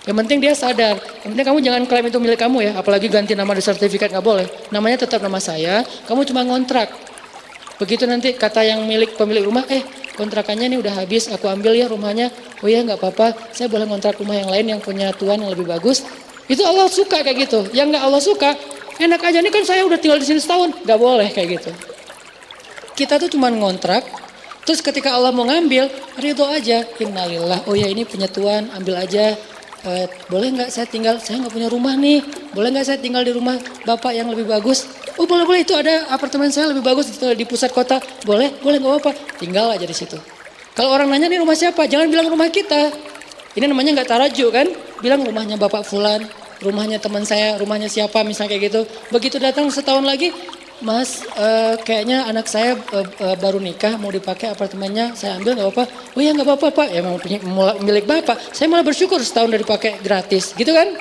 Yang penting dia sadar. Yang penting kamu jangan klaim itu milik kamu ya, apalagi ganti nama di sertifikat nggak boleh. Namanya tetap nama saya. Kamu cuma ngontrak. Begitu nanti kata yang pemilik rumah, kontrakannya ini udah habis, aku ambil ya rumahnya. Oh iya nggak apa-apa, saya boleh ngontrak rumah yang lain yang punya tuan yang lebih bagus. Itu Allah suka kayak gitu. Yang nggak Allah suka, enak aja nih kan saya udah tinggal di sini setahun, nggak boleh kayak gitu. Kita tuh cuma ngontrak, terus ketika Allah mau ngambil, ridho aja. Innalillah, oh ya ini punya tuan, ambil aja. Boleh nggak saya tinggal? Saya nggak punya rumah nih. Boleh nggak saya tinggal di rumah bapak yang lebih bagus? Oh boleh, itu ada apartemen saya lebih bagus di pusat kota. Boleh nggak apa-apa. Tinggal aja di situ. Kalau orang nanya nih rumah siapa? Jangan bilang rumah kita. Ini namanya nggak taraju kan? Bilang rumahnya bapak fulan, rumahnya teman saya, rumahnya siapa misalnya kayak gitu. Begitu datang setahun lagi, Mas, kayaknya anak saya baru nikah, mau dipakai apartemennya, saya ambil nggak apa-apa. Oh ya nggak apa-apa Pak, ya memang milik Bapak. Saya malah bersyukur setahun udah dipakai gratis, gitu kan?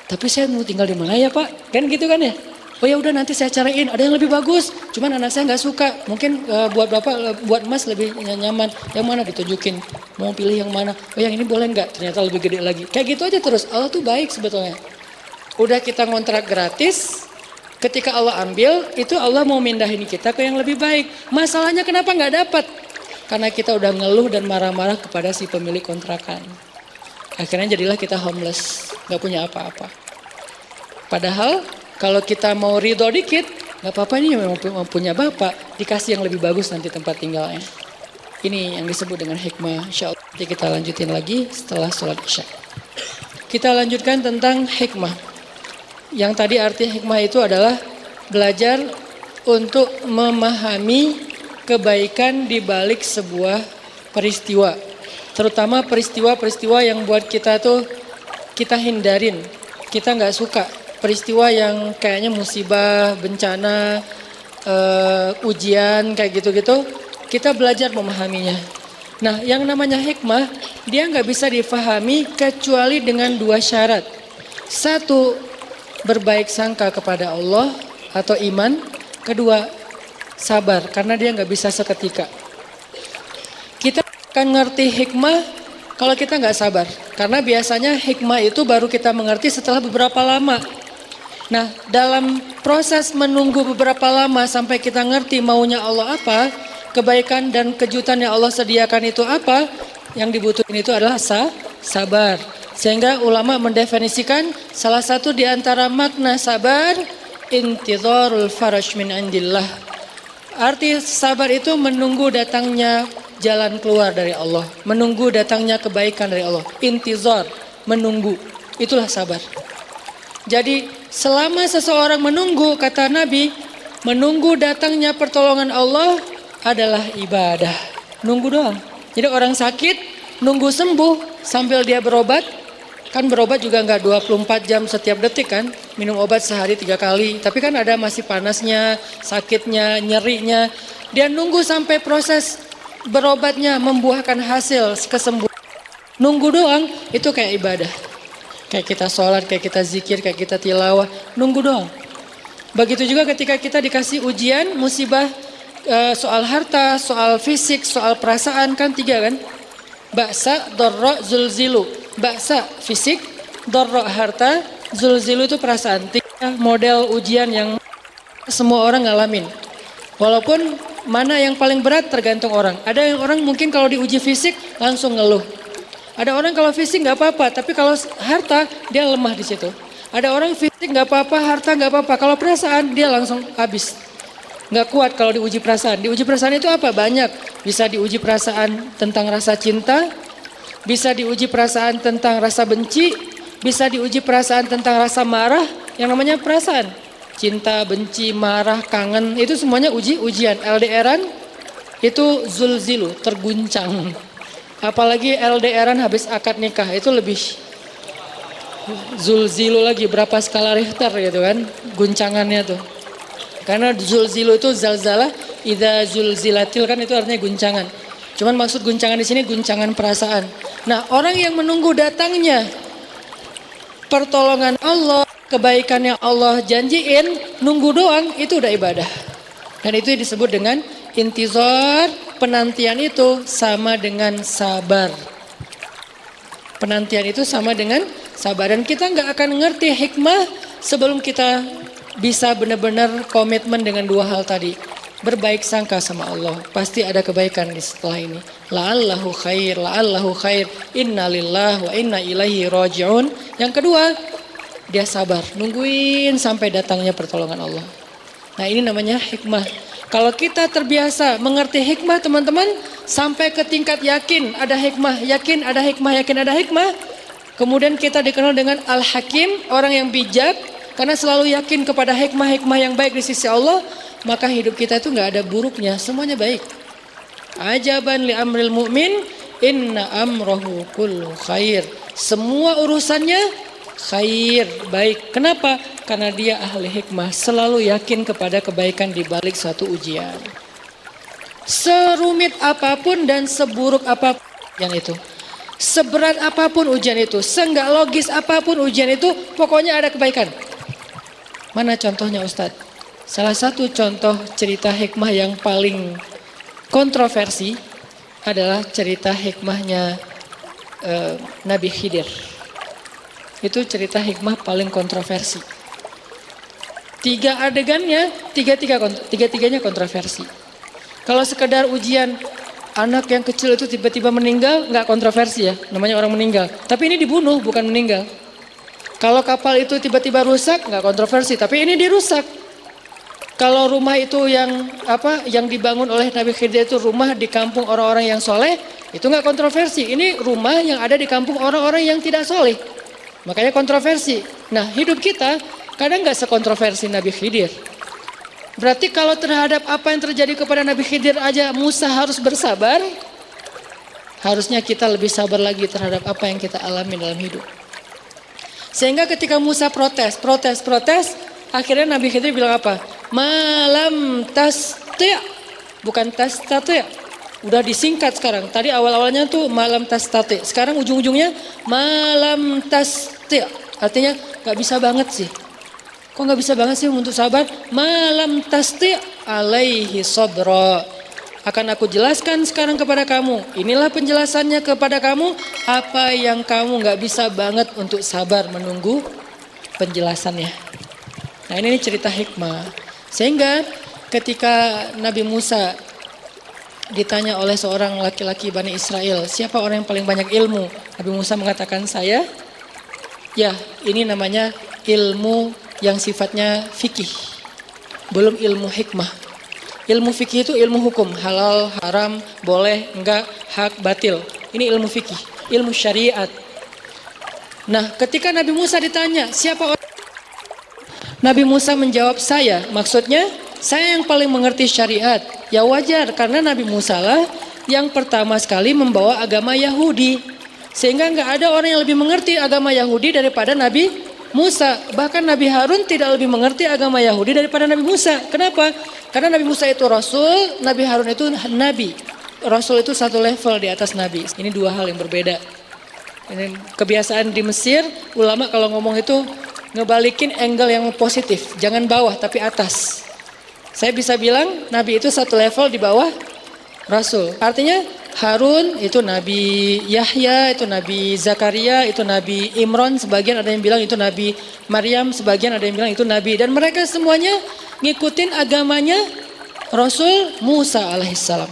Tapi saya mau tinggal di mana ya Pak? Kan gitu kan ya? Oh ya udah nanti saya cariin, ada yang lebih bagus. Cuman anak saya nggak suka, mungkin buat Bapak, buat Mas lebih nyaman. Yang mana ditunjukin? Mau pilih yang mana? Oh yang ini boleh nggak? Ternyata lebih gede lagi. Kayak gitu aja terus. Allah tuh baik sebetulnya. Udah kita ngontrak gratis. Ketika Allah ambil, itu Allah mau mindahin kita ke yang lebih baik. Masalahnya kenapa nggak dapat? Karena kita udah ngeluh dan marah-marah kepada si pemilik kontrakan. Akhirnya jadilah kita homeless, nggak punya apa-apa. Padahal kalau kita mau ridho dikit, nggak apa-apa, ini memang punya bapak, dikasih yang lebih bagus nanti tempat tinggalnya. Ini yang disebut dengan hikmah. Insya Allah nanti kita lanjutin lagi setelah sholat isya. Kita lanjutkan tentang hikmah. Yang tadi arti hikmah itu adalah belajar untuk memahami kebaikan di balik sebuah peristiwa. Terutama peristiwa-peristiwa yang buat kita tuh kita hindarin. Kita nggak suka peristiwa yang kayaknya musibah, bencana, ujian kayak gitu-gitu. Kita belajar memahaminya. Nah yang namanya hikmah dia nggak bisa difahami kecuali dengan dua syarat. Satu, berbaik sangka kepada Allah atau iman. Kedua, sabar karena dia nggak bisa seketika. Kita akan ngerti hikmah kalau kita nggak sabar. Karena biasanya hikmah itu baru kita mengerti setelah beberapa lama. Nah dalam proses menunggu beberapa lama sampai kita ngerti maunya Allah apa, kebaikan dan kejutan yang Allah sediakan itu apa, yang dibutuhin itu adalah sabar. Sehingga ulama mendefinisikan salah satu di antara makna sabar, intidharul faraj min indillah. Arti sabar itu menunggu datangnya jalan keluar dari Allah, menunggu datangnya kebaikan dari Allah. Intizar, menunggu, itulah sabar. Jadi selama seseorang menunggu, kata Nabi, menunggu datangnya pertolongan Allah adalah ibadah. Nunggu doang. Jadi orang sakit nunggu sembuh sambil dia berobat. Kan berobat juga nggak 24 jam setiap detik kan. Minum obat sehari 3 kali. Tapi kan ada masih panasnya, sakitnya, nyerinya. Dia nunggu sampai proses berobatnya membuahkan hasil kesembuhan. Nunggu doang itu kayak ibadah. Kayak kita sholat, kayak kita zikir, kayak kita tilawah. Nunggu doang. Begitu juga ketika kita dikasih ujian, musibah, soal harta, soal fisik, soal perasaan, kan 3 kan. Ba'sa, dorro, zulzilu. Ba'sa fisik, dorro harta, zulzilu itu perasaan. 3 model ujian yang semua orang ngalamin. Walaupun mana yang paling berat tergantung orang. Ada yang orang mungkin kalau diuji fisik langsung ngeluh. Ada orang kalau fisik nggak apa-apa, tapi kalau harta dia lemah di situ. Ada orang fisik nggak apa-apa, harta nggak apa-apa. Kalau perasaan dia langsung habis. Nggak kuat kalau diuji perasaan. Diuji perasaan itu apa? Banyak. Bisa diuji perasaan tentang rasa cinta, bisa diuji perasaan tentang rasa benci, bisa diuji perasaan tentang rasa marah. Yang namanya perasaan, cinta, benci, marah, kangen, itu semuanya ujian. LDRan itu zulzilu, terguncang. Apalagi LDRan habis akad nikah, itu lebih zulzilu lagi, berapa skala Richter gitu kan, guncangannya tuh. Karena zulzilu itu zalzalah, idza zulzilatil kan itu artinya guncangan. Cuman maksud guncangan di sini guncangan perasaan. Nah, orang yang menunggu datangnya pertolongan Allah, kebaikan yang Allah janjiin, nunggu doang itu udah ibadah. Dan itu disebut dengan intizar. Penantian itu sama dengan sabar. Penantian itu sama dengan sabar. Dan kita nggak akan ngerti hikmah sebelum kita bisa benar-benar komitmen dengan 2 hal tadi. Berbaik sangka sama Allah. Pasti ada kebaikan di setelah ini. La'allahu khair, la'allahu khair. Inna lillahi wa inna ilaihi raji'un. Yang kedua, dia sabar. Nungguin sampai datangnya pertolongan Allah. Nah, ini namanya hikmah. Kalau kita terbiasa mengerti hikmah teman-teman, sampai ke tingkat yakin ada hikmah, yakin ada hikmah, yakin ada hikmah. Kemudian kita dikenal dengan Al-Hakim, orang yang bijak, karena selalu yakin kepada hikmah-hikmah yang baik di sisi Allah, maka hidup kita itu nggak ada buruknya, semuanya baik. Ajaban li amril mu'min, inna amrohu kullu khair. Semua urusannya khair, baik. Kenapa? Karena dia ahli hikmah, selalu yakin kepada kebaikan di balik suatu ujian. Serumit apapun dan seburuk apapun ujian itu, seberat apapun ujian itu, seenggak logis apapun ujian itu, pokoknya ada kebaikan. Mana contohnya Ustadz? Salah satu contoh cerita hikmah yang paling kontroversi adalah cerita hikmahnya Nabi Khidir. Itu cerita hikmah paling kontroversi. 3 adegannya, tiga-tiganya kontroversi. Kalau sekedar ujian anak yang kecil itu tiba-tiba meninggal, nggak kontroversi ya, namanya orang meninggal. Tapi ini dibunuh, bukan meninggal. Kalau kapal itu tiba-tiba rusak, nggak kontroversi. Tapi ini dirusak. Kalau rumah itu yang dibangun oleh Nabi Khidir itu rumah di kampung orang-orang yang soleh, itu nggak kontroversi. Ini rumah yang ada di kampung orang-orang yang tidak soleh. Makanya kontroversi. Nah, hidup kita kadang nggak sekontroversi Nabi Khidir. Berarti kalau terhadap apa yang terjadi kepada Nabi Khidir aja Musa harus bersabar, harusnya kita lebih sabar lagi terhadap apa yang kita alami dalam hidup. Sehingga ketika Musa protes, akhirnya Nabi Khidir bilang apa? Malam tasti', bukan tastati'. Udah disingkat sekarang. Tadi awal-awalnya tuh malam tastati'. Sekarang ujung-ujungnya malam tasti'. Artinya gak bisa banget sih. Kok gak bisa banget sih untuk sabar? Malam tasti' alaihi sabra. Akan aku jelaskan sekarang kepada kamu. Inilah penjelasannya kepada kamu. Apa yang kamu gak bisa banget untuk sabar menunggu penjelasannya. Nah, ini cerita hikmah. Sehingga ketika Nabi Musa ditanya oleh seorang laki-laki Bani Israel, siapa orang yang paling banyak ilmu? Nabi Musa mengatakan saya. Ya, ini namanya ilmu yang sifatnya fikih, belum ilmu hikmah. Ilmu fikih itu ilmu hukum, halal, haram, boleh, enggak, hak, batil. Ini ilmu fikih, ilmu syariat. Nah, ketika Nabi Musa ditanya siapa orang, Nabi Musa menjawab saya. Maksudnya Saya yang paling mengerti syariat. Ya wajar, karena Nabi Musa lah yang pertama sekali membawa agama Yahudi. Sehingga nggak ada orang yang lebih mengerti agama Yahudi daripada Nabi Musa. Bahkan Nabi Harun tidak lebih mengerti agama Yahudi daripada Nabi Musa. Kenapa? Karena Nabi Musa itu Rasul, Nabi Harun itu Nabi. Rasul itu satu level di atas Nabi. Ini dua hal yang berbeda. Ini kebiasaan di Mesir, ulama kalau ngomong itu ngebalikin angle yang positif. Jangan bawah tapi atas. Saya bisa bilang Nabi itu satu level di bawah Rasul. Artinya Harun itu Nabi Yahya, itu Nabi Zakaria, itu Nabi Imran, sebagian ada yang bilang itu Nabi Maryam, sebagian ada yang bilang itu Nabi. Dan mereka semuanya ngikutin agamanya Rasul Musa alaihissalam.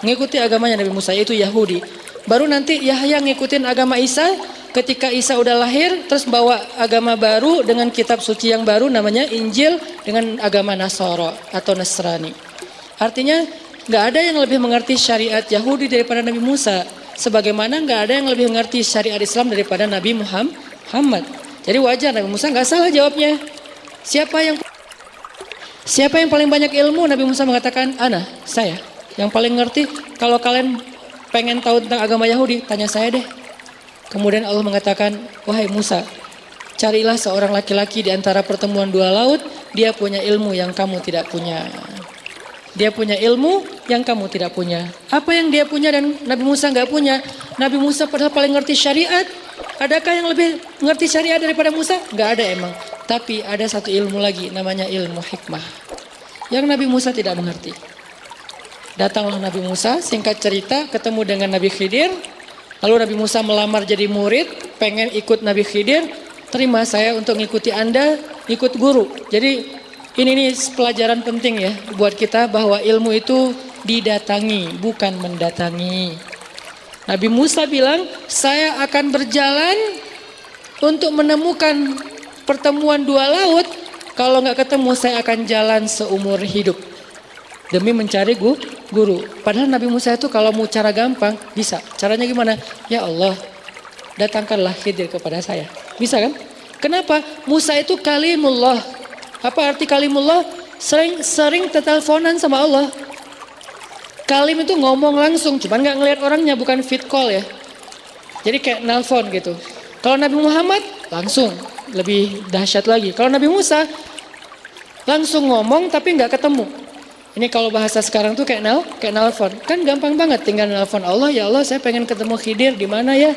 Ngikuti agamanya Nabi Musa, yaitu Yahudi. Baru nanti Yahya ngikutin agama Isa, ketika Isa udah lahir, terus bawa agama baru dengan kitab suci yang baru namanya Injil dengan agama Nasara atau Nasrani. Artinya nggak ada yang lebih mengerti syariat Yahudi daripada Nabi Musa. Sebagaimana nggak ada yang lebih mengerti syariat Islam daripada Nabi Muhammad. Jadi wajar Nabi Musa nggak salah jawabnya. Siapa yang paling banyak ilmu? Nabi Musa mengatakan, ana, saya. Yang paling ngerti, kalau kalian pengen tahu tentang agama Yahudi, tanya saya deh. Kemudian Allah mengatakan, wahai Musa, carilah seorang laki-laki di antara pertemuan dua laut, dia punya ilmu yang kamu tidak punya. Dia punya ilmu yang kamu tidak punya. Apa yang dia punya dan Nabi Musa nggak punya? Nabi Musa padahal paling ngerti syariat. Adakah yang lebih ngerti syariat daripada Musa? Nggak ada emang. Tapi ada satu ilmu lagi, namanya ilmu hikmah. Yang Nabi Musa tidak mengerti. Datanglah Nabi Musa, singkat cerita, ketemu dengan Nabi Khidir. Lalu Nabi Musa melamar jadi murid, pengen ikut Nabi Khidir. Terima saya untuk ngikuti Anda, ikut guru. Jadi ini pelajaran penting ya buat kita bahwa ilmu itu didatangi, bukan mendatangi. Nabi Musa bilang, saya akan berjalan untuk menemukan pertemuan dua laut. Kalau nggak ketemu, saya akan jalan seumur hidup demi mencari guru. Padahal Nabi Musa itu kalau mau cara gampang bisa. Caranya gimana? Ya Allah, datangkanlah Khidir kepada saya. Bisa kan? Kenapa? Musa itu kalimullah. Apa arti kalimullah? Sering teteleponan sama Allah. Kalim itu ngomong langsung, cuman nggak ngelihat orangnya, bukan fit call ya. Jadi kayak nelpon gitu. Kalau Nabi Muhammad langsung, lebih dahsyat lagi. Kalau Nabi Musa langsung ngomong tapi nggak ketemu. Ini kalau bahasa sekarang tuh kayak nelpon. Kan gampang banget, tinggal nelpon Allah, ya Allah saya pengen ketemu Khidir di mana ya?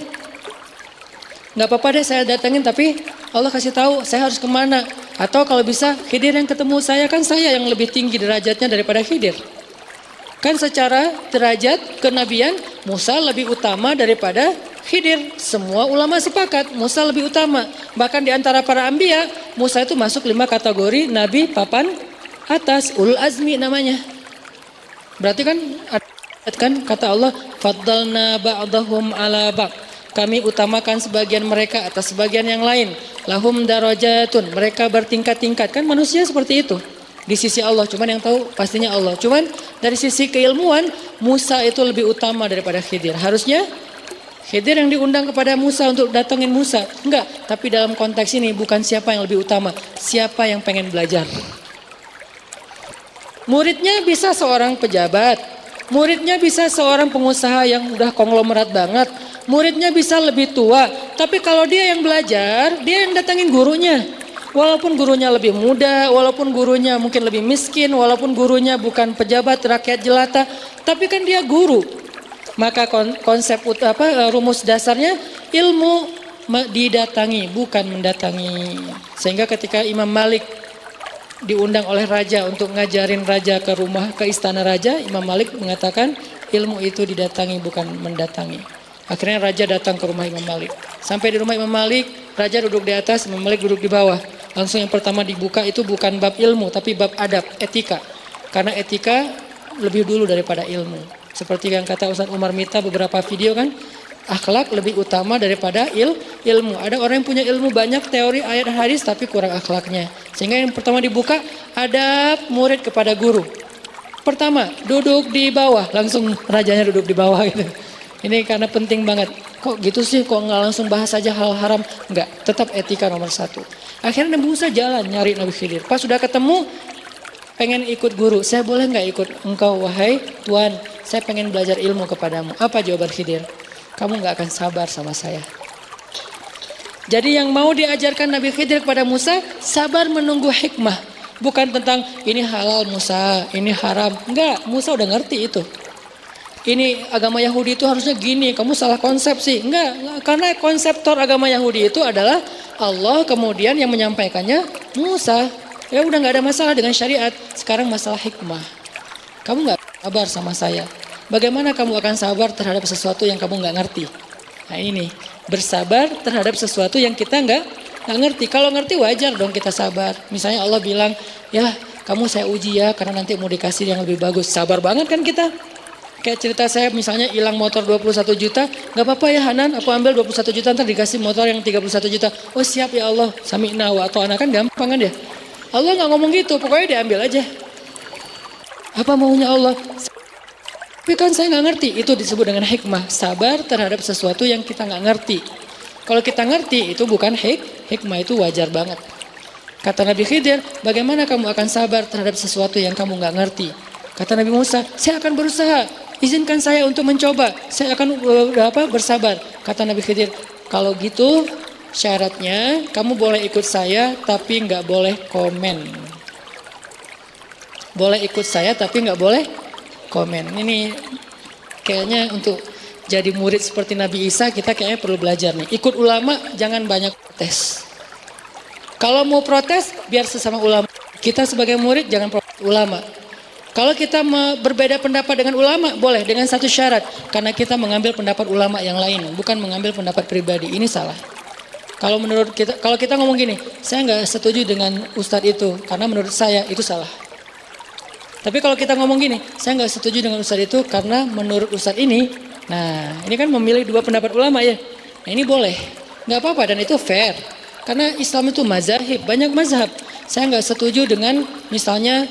Nggak apa-apa deh saya datengin, tapi Allah kasih tahu saya harus kemana. Atau kalau bisa Khidir yang ketemu saya, kan saya yang lebih tinggi derajatnya daripada Khidir. Kan secara derajat kenabian Musa lebih utama daripada Khidir. Semua ulama sepakat Musa lebih utama. Bahkan di antara para anbiya, Musa itu masuk 5 kategori nabi papan atas, ulul azmi namanya. Berarti kan kata Allah, faddalna ba'dahum ala ba'd. Kami utamakan sebagian mereka atas sebagian yang lain. Lahum darajatun, mereka bertingkat-tingkat. Kan manusia seperti itu di sisi Allah, cuman yang tahu pastinya Allah. Cuman dari sisi keilmuan Musa itu lebih utama daripada Khidir. Harusnya Khidir yang diundang kepada Musa untuk datengin Musa. Enggak, tapi dalam konteks ini bukan siapa yang lebih utama, siapa yang pengen belajar. Muridnya bisa seorang pejabat, muridnya bisa seorang pengusaha yang udah konglomerat banget, muridnya bisa lebih tua, tapi kalau dia yang belajar, dia yang datangin gurunya. Walaupun gurunya lebih muda, walaupun gurunya mungkin lebih miskin, walaupun gurunya bukan pejabat rakyat jelata, tapi kan dia guru. Maka konsep rumus dasarnya ilmu didatangi, bukan mendatangi. Sehingga ketika Imam Malik diundang oleh raja untuk ngajarin raja ke istana raja, Imam Malik mengatakan ilmu itu didatangi, bukan mendatangi. Akhirnya raja datang ke rumah Imam Malik. Sampai di rumah Imam Malik, raja duduk di atas, Imam Malik duduk di bawah. Langsung yang pertama dibuka itu bukan bab ilmu, tapi bab adab, etika. Karena etika lebih dulu daripada ilmu. Seperti yang kata Ustaz Umar Mita beberapa video kan, akhlak lebih utama daripada ilmu. Ada orang yang punya ilmu banyak, teori, ayat, hadis, tapi kurang akhlaknya. Sehingga yang pertama dibuka, adab murid kepada guru. Pertama, duduk di bawah, langsung rajanya duduk di bawah gitu. Ini karena penting banget. Kok gitu sih, kok nggak langsung bahas aja hal haram? Enggak, tetap etika nomor 1. Akhirnya Nabi Musa jalan nyari Nabi Khidir. Pas sudah ketemu, pengen ikut guru, saya boleh nggak ikut engkau wahai Tuhan? Saya pengen belajar ilmu kepadamu. Apa jawaban Khidir? Kamu nggak akan sabar sama saya. Jadi yang mau diajarkan Nabi Khidir kepada Musa, sabar menunggu hikmah. Bukan tentang ini halal Musa, ini haram. Enggak, Musa udah ngerti itu. Ini agama Yahudi itu harusnya gini, kamu salah konsepsi. Enggak, karena konseptor agama Yahudi itu adalah Allah, kemudian yang menyampaikannya Musa. Ya udah nggak ada masalah dengan syariat. Sekarang masalah hikmah. Kamu nggak sabar sama saya. Bagaimana kamu akan sabar terhadap sesuatu yang kamu nggak ngerti? Nah ini nih, bersabar terhadap sesuatu yang kita nggak ngerti. Kalau ngerti wajar dong kita sabar. Misalnya Allah bilang, ya kamu saya uji ya karena nanti mau dikasih yang lebih bagus. Sabar banget kan kita. Kayak cerita saya misalnya hilang motor 21 juta. Gak apa-apa ya Hanan, aku ambil 21 juta ntar dikasih motor yang 31 juta. Oh siap ya Allah, sami'na wa atau anak kan gampang kan ya. Allah gak ngomong gitu, pokoknya diambil aja. Apa maunya Allah? Tapi kan saya gak ngerti, itu disebut dengan hikmah. Sabar terhadap sesuatu yang kita gak ngerti. Kalau kita ngerti itu bukan hikmah, itu wajar banget. Kata Nabi Khidir, bagaimana kamu akan sabar terhadap sesuatu yang kamu gak ngerti? Kata Nabi Musa, saya akan berusaha. Izinkan saya untuk mencoba. Saya akan bersabar. Kata Nabi Khidir, kalau gitu syaratnya kamu boleh ikut saya tapi nggak boleh komen. Boleh ikut saya tapi nggak boleh komen. Ini kayaknya untuk jadi murid seperti Nabi Isa kita kayaknya perlu belajar nih. Ikut ulama jangan banyak protes. Kalau mau protes biar sesama ulama. Kita sebagai murid jangan protes ulama. Kalau kita berbeda pendapat dengan ulama, boleh dengan satu syarat. Karena kita mengambil pendapat ulama yang lain, bukan mengambil pendapat pribadi. Ini salah. Kalau menurut kita, kalau kita ngomong gini, saya nggak setuju dengan ustadz itu, karena menurut saya itu salah. Tapi kalau kita ngomong gini, saya nggak setuju dengan ustadz itu, karena menurut ustadz ini, nah ini kan memilih dua pendapat ulama ya. Nah, ini boleh, nggak apa-apa dan itu fair. Karena Islam itu mazhab, banyak mazhab. Saya nggak setuju dengan misalnya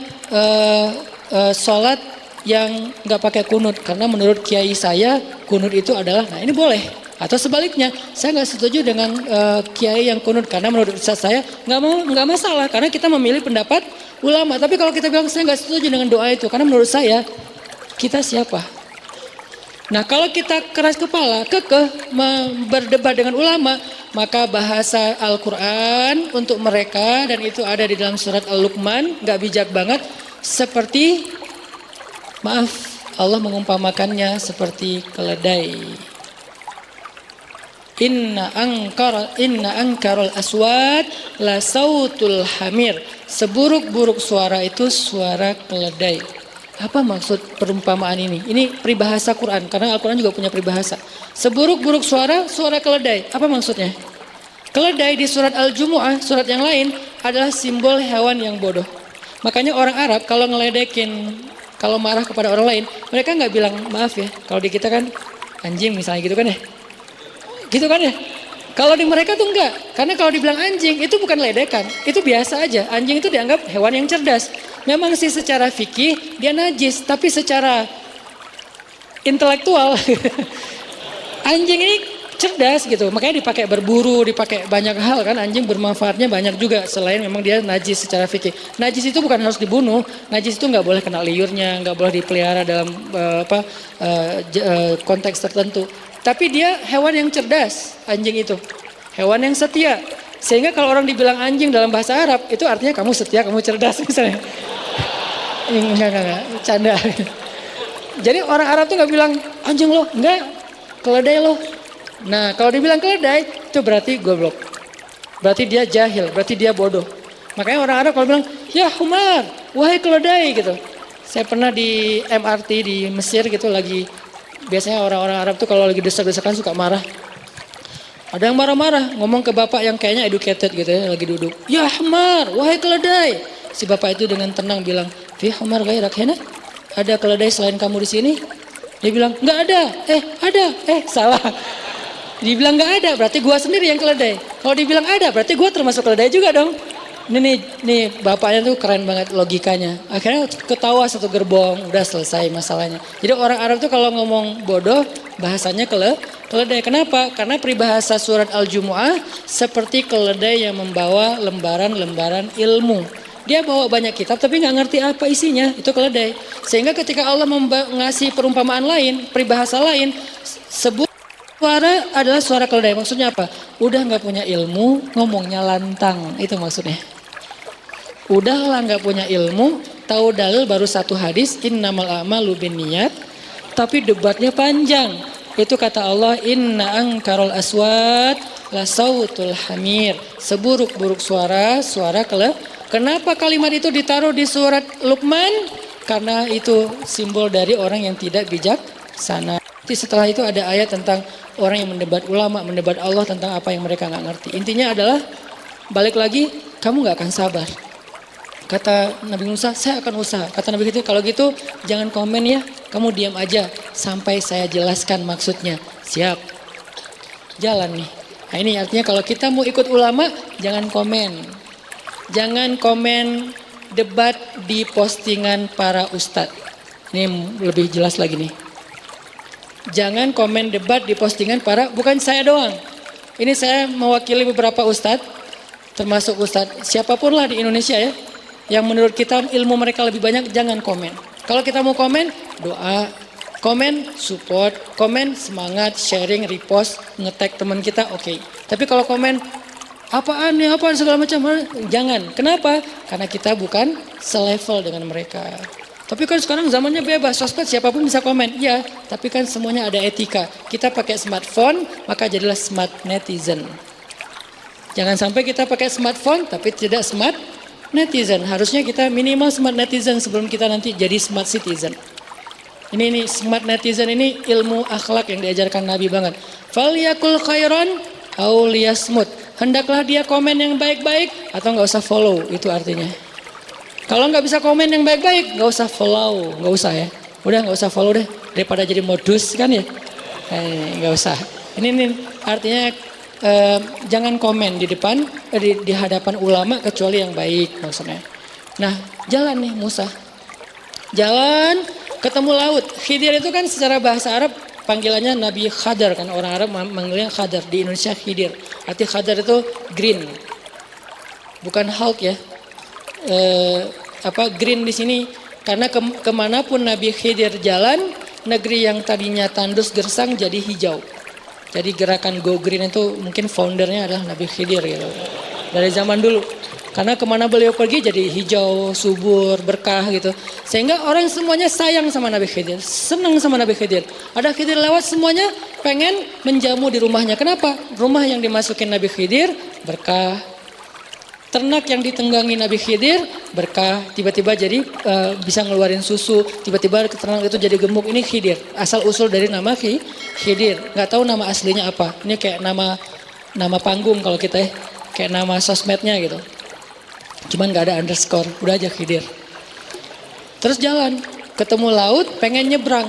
sholat yang nggak pakai kunut karena menurut kiai saya kunut itu adalah, nah ini boleh. Atau sebaliknya, saya nggak setuju dengan kiai yang kunut karena menurut ustaz saya nggak masalah karena kita memilih pendapat ulama. Tapi kalau kita bilang saya nggak setuju dengan doa itu karena menurut saya, kita siapa? Nah kalau kita keras kepala, kekeh berdebat dengan ulama, maka bahasa Al-Quran untuk mereka dan itu ada di dalam surat Al-Luqman, nggak bijak banget. Seperti, maaf, Allah mengumpamakannya seperti keledai. Inna angkarul aswad la sautul hamir. Seburuk-buruk suara itu suara keledai. Apa maksud perumpamaan ini? Ini peribahasa Quran, karena Al-Quran juga punya peribahasa. Seburuk-buruk suara, suara keledai. Apa maksudnya? Keledai di surat Al-Jumu'ah, surat yang lain, adalah simbol hewan yang bodoh. Makanya orang Arab kalau ngeledekin, kalau marah kepada orang lain, mereka nggak bilang maaf ya. Kalau di kita kan anjing misalnya gitu kan ya. Gitu kan ya. Kalau di mereka tuh enggak. Karena kalau dibilang anjing itu bukan ledekan. Itu biasa aja. Anjing itu dianggap hewan yang cerdas. Memang sih secara fikih dia najis. Tapi secara intelektual anjing ini cerdas gitu, makanya dipakai berburu, dipakai banyak hal kan. Anjing bermanfaatnya banyak juga selain memang dia najis secara fikih. Najis itu bukan harus dibunuh, najis itu nggak boleh kena liurnya, nggak boleh dipelihara dalam konteks tertentu. Tapi dia hewan yang cerdas, anjing itu hewan yang setia. Sehingga kalau orang dibilang anjing dalam bahasa Arab itu artinya kamu setia, kamu cerdas misalnya. Enggak, canda. Jadi orang Arab tuh nggak bilang anjing lo, enggak, keledai lo. Nah kalau dibilang keledai itu berarti goblok, berarti dia jahil, berarti dia bodoh. Makanya orang Arab kalau bilang ya humar, wahai keledai gitu. Saya pernah di MRT di Mesir gitu lagi, biasanya orang-orang Arab tuh kalau lagi desak-desakan suka marah. Ada yang marah-marah ngomong ke bapak yang kayaknya educated gitu ya, lagi duduk. Ya humar, wahai keledai. Si bapak itu dengan tenang bilang, fi humar gairak hena? Ada keledai selain kamu di sini? Dia bilang nggak ada. Ada. Salah. Dibilang nggak ada, berarti gua sendiri yang keledai. Kalau dibilang ada, berarti gua termasuk keledai juga dong. Nih bapaknya tuh keren banget logikanya. Akhirnya ketawa satu gerbong, udah selesai masalahnya. Jadi orang Arab tuh kalau ngomong bodoh, bahasanya keledai. Kenapa? Karena peribahasa surat Al-Jumu'ah seperti keledai yang membawa lembaran-lembaran ilmu. Dia bawa banyak kitab tapi nggak ngerti apa isinya, itu keledai. Sehingga ketika Allah ngasih perumpamaan lain, peribahasa lain, sebut suara adalah suara keledai. Maksudnya apa? Udah nggak punya ilmu, ngomongnya lantang, itu maksudnya. Udahlah nggak punya ilmu, tahu dalil baru satu hadis, innamal a'malu binniyat, tapi debatnya panjang. Itu kata Allah, inna angkarul aswat la sautul hamir. Seburuk-buruk suara, suara keledai. Kenapa kalimat itu ditaruh di surat Luqman? Karena itu simbol dari orang yang tidak bijaksana. Setelah itu ada ayat tentang orang yang mendebat ulama, mendebat Allah tentang apa yang mereka nggak ngerti. Intinya adalah balik lagi, kamu nggak akan sabar. Kata Nabi Musa, saya akan usaha. Kata Nabi Khidir, kalau gitu jangan komen ya, kamu diam aja sampai saya jelaskan maksudnya. Siap, jalan nih. Nah ini artinya kalau kita mau ikut ulama, jangan komen. Jangan komen debat di postingan para ustadz. Ini lebih jelas lagi nih. Jangan komen debat di postingan para, bukan saya doang. Ini saya mewakili beberapa ustadz, termasuk ustadz siapapun lah di Indonesia ya. Yang menurut kita ilmu mereka lebih banyak, jangan komen. Kalau kita mau komen, doa, komen, support, komen, semangat, sharing, repost, nge-tag teman kita, oke. Tapi kalau komen, apaan segala macam, jangan. Kenapa? Karena kita bukan selevel dengan mereka. Tapi kan sekarang zamannya bebas, sosmed siapapun bisa komen. Ya, tapi kan semuanya ada etika. Kita pakai smartphone, maka jadilah smart netizen. Jangan sampai kita pakai smartphone tapi tidak smart netizen. Harusnya kita minimal smart netizen sebelum kita nanti jadi smart citizen. Ini smart netizen ini ilmu akhlak yang diajarkan Nabi banget. Falyakul khairan aw liyasmut. Hendaklah dia komen yang baik-baik atau nggak usah follow, itu artinya. Kalau nggak bisa komen yang baik-baik, nggak usah follow, nggak usah ya. Udah nggak usah follow deh, daripada jadi modus kan ya. Nggak usah. Ini artinya jangan komen di depan, di hadapan ulama kecuali yang baik maksudnya. Nah jalan nih Musa, jalan ketemu laut. Khidir itu kan secara bahasa Arab panggilannya Nabi Khadar kan, orang Arab manggilnya Khadar, di Indonesia Khidir. Arti Khadar itu green, bukan Hulk ya. Green di sini karena kemanapun Nabi Khidir jalan, negeri yang tadinya tandus gersang jadi hijau. Jadi gerakan Go Green itu mungkin foundernya adalah Nabi Khidir gitu, dari zaman dulu. Karena kemana beliau pergi jadi hijau, subur, berkah gitu. Sehingga orang semuanya sayang sama Nabi Khidir, senang sama Nabi Khidir. Ada Khidir lewat semuanya pengen menjamu di rumahnya. Kenapa? Rumah yang dimasukin Nabi Khidir berkah. Ternak yang ditenggangi Nabi Khidir berkah. Tiba-tiba jadi bisa ngeluarin susu. Tiba-tiba ternak itu jadi gemuk. Ini Khidir. Asal usul dari nama Khidir. Nggak tahu nama aslinya apa. Ini kayak nama panggung kalau kita ya. Kayak nama sosmednya gitu. Cuman gak ada underscore, udah aja Khidir. Terus jalan, ketemu laut, pengen nyebrang.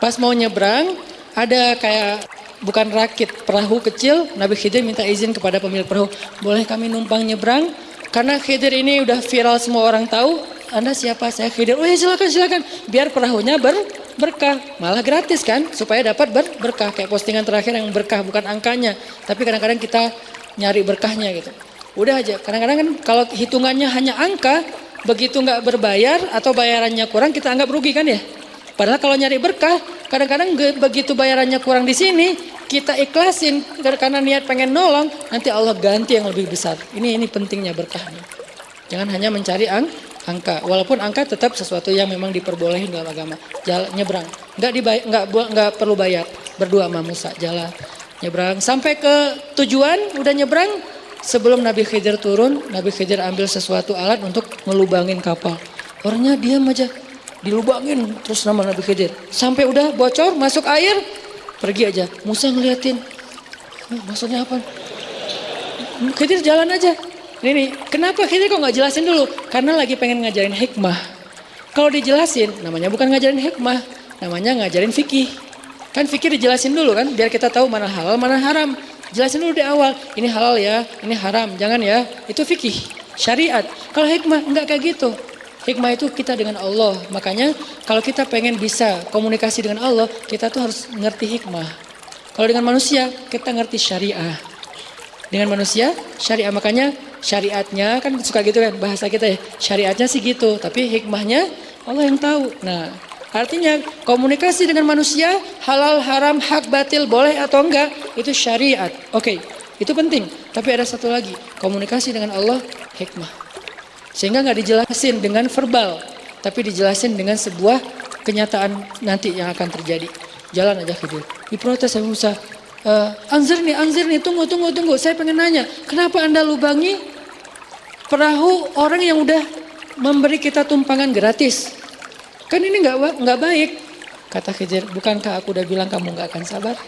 Pas mau nyebrang, ada kayak bukan rakit, perahu kecil. Nabi Khidir minta izin kepada pemilik perahu, boleh kami numpang nyebrang? Karena Khidir ini udah viral, semua orang tahu. Anda siapa? Saya Khidir. Oh ya silakan. Biar perahunya berkah, malah gratis kan, supaya dapat berkah. Kayak postingan terakhir yang berkah, bukan angkanya, tapi kadang-kadang kita nyari berkahnya gitu. Udah aja, kadang-kadang kan kalau hitungannya hanya angka, begitu nggak berbayar atau bayarannya kurang kita anggap rugi kan ya. Padahal kalau nyari berkah, kadang-kadang begitu bayarannya kurang di sini, kita ikhlasin karena niat pengen nolong, nanti Allah ganti yang lebih besar. Ini pentingnya berkahnya. Jangan hanya mencari angka, walaupun angka tetap sesuatu yang memang diperbolehin dalam agama. Jalan nyebrang, nggak perlu bayar. Berdua sama Musa jalan nyebrang sampai ke tujuan, udah nyebrang. Sebelum Nabi Khidir turun, Nabi Khidir ambil sesuatu alat untuk ngelubangin kapal. Orangnya diam aja, dilubangin terus nama Nabi Khidir. Sampai udah bocor, masuk air, pergi aja. Musa ngeliatin, maksudnya apa? Khidir jalan aja. Ini kenapa Khidir kok nggak jelasin dulu? Karena lagi pengen ngajarin hikmah. Kalau dijelasin, namanya bukan ngajarin hikmah, namanya ngajarin fikih. Kan fikih dijelasin dulu kan, biar kita tahu mana halal, mana haram. Jelasin dulu di awal, ini halal ya, ini haram, jangan ya. Itu fikih, syariat. Kalau hikmah enggak kayak gitu. Hikmah itu kita dengan Allah. Makanya kalau kita pengen bisa komunikasi dengan Allah, kita tuh harus ngerti hikmah. Kalau dengan manusia, kita ngerti syariah. Dengan manusia, syariah. Makanya syariatnya kan suka gitu kan bahasa kita ya. Syariatnya sih gitu, tapi hikmahnya Allah yang tahu. Nah, artinya komunikasi dengan manusia halal, haram, hak, batil, boleh atau enggak itu syariat. Oke, itu penting. Tapi ada satu lagi, komunikasi dengan Allah hikmah. Sehingga nggak dijelasin dengan verbal, tapi dijelasin dengan sebuah kenyataan nanti yang akan terjadi. Jalan aja Khidir. Diprotes sama Musa. Anzir nih, tunggu. Saya pengen nanya, kenapa Anda lubangi perahu orang yang udah memberi kita tumpangan gratis? Kan ini nggak baik. Kata Khidir, bukankah aku udah bilang kamu nggak akan sabar?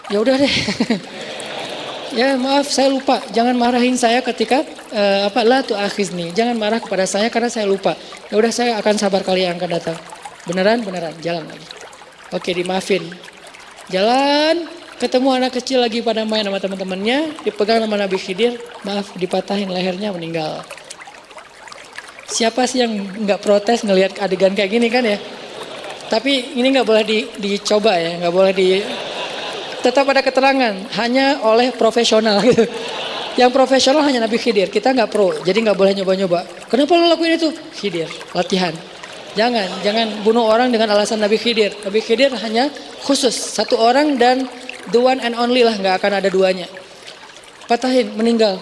Ya udah deh. Ya maaf saya lupa. Jangan marahin saya ketika la tu'akhizni. Jangan marah kepada saya karena saya lupa. Ya udah saya akan sabar kali yang akan datang. Beneran jalan lagi. Oke, dimaafin. Jalan, ketemu anak kecil lagi pada main sama teman-temannya, dipegang sama Nabi Khidir, maaf dipatahin lehernya meninggal. Siapa sih yang nggak protes ngelihat adegan kayak gini kan ya? Tapi ini nggak boleh dicoba ya, nggak boleh tetap ada keterangan hanya oleh profesional gitu. Yang profesional hanya Nabi Khidir, kita nggak pro, jadi nggak boleh nyoba-nyoba. Kenapa lo lakuin itu? Khidir, latihan. Jangan bunuh orang dengan alasan Nabi Khidir. Nabi Khidir hanya khusus satu orang dan the one and only lah, nggak akan ada duanya. Patahin, meninggal.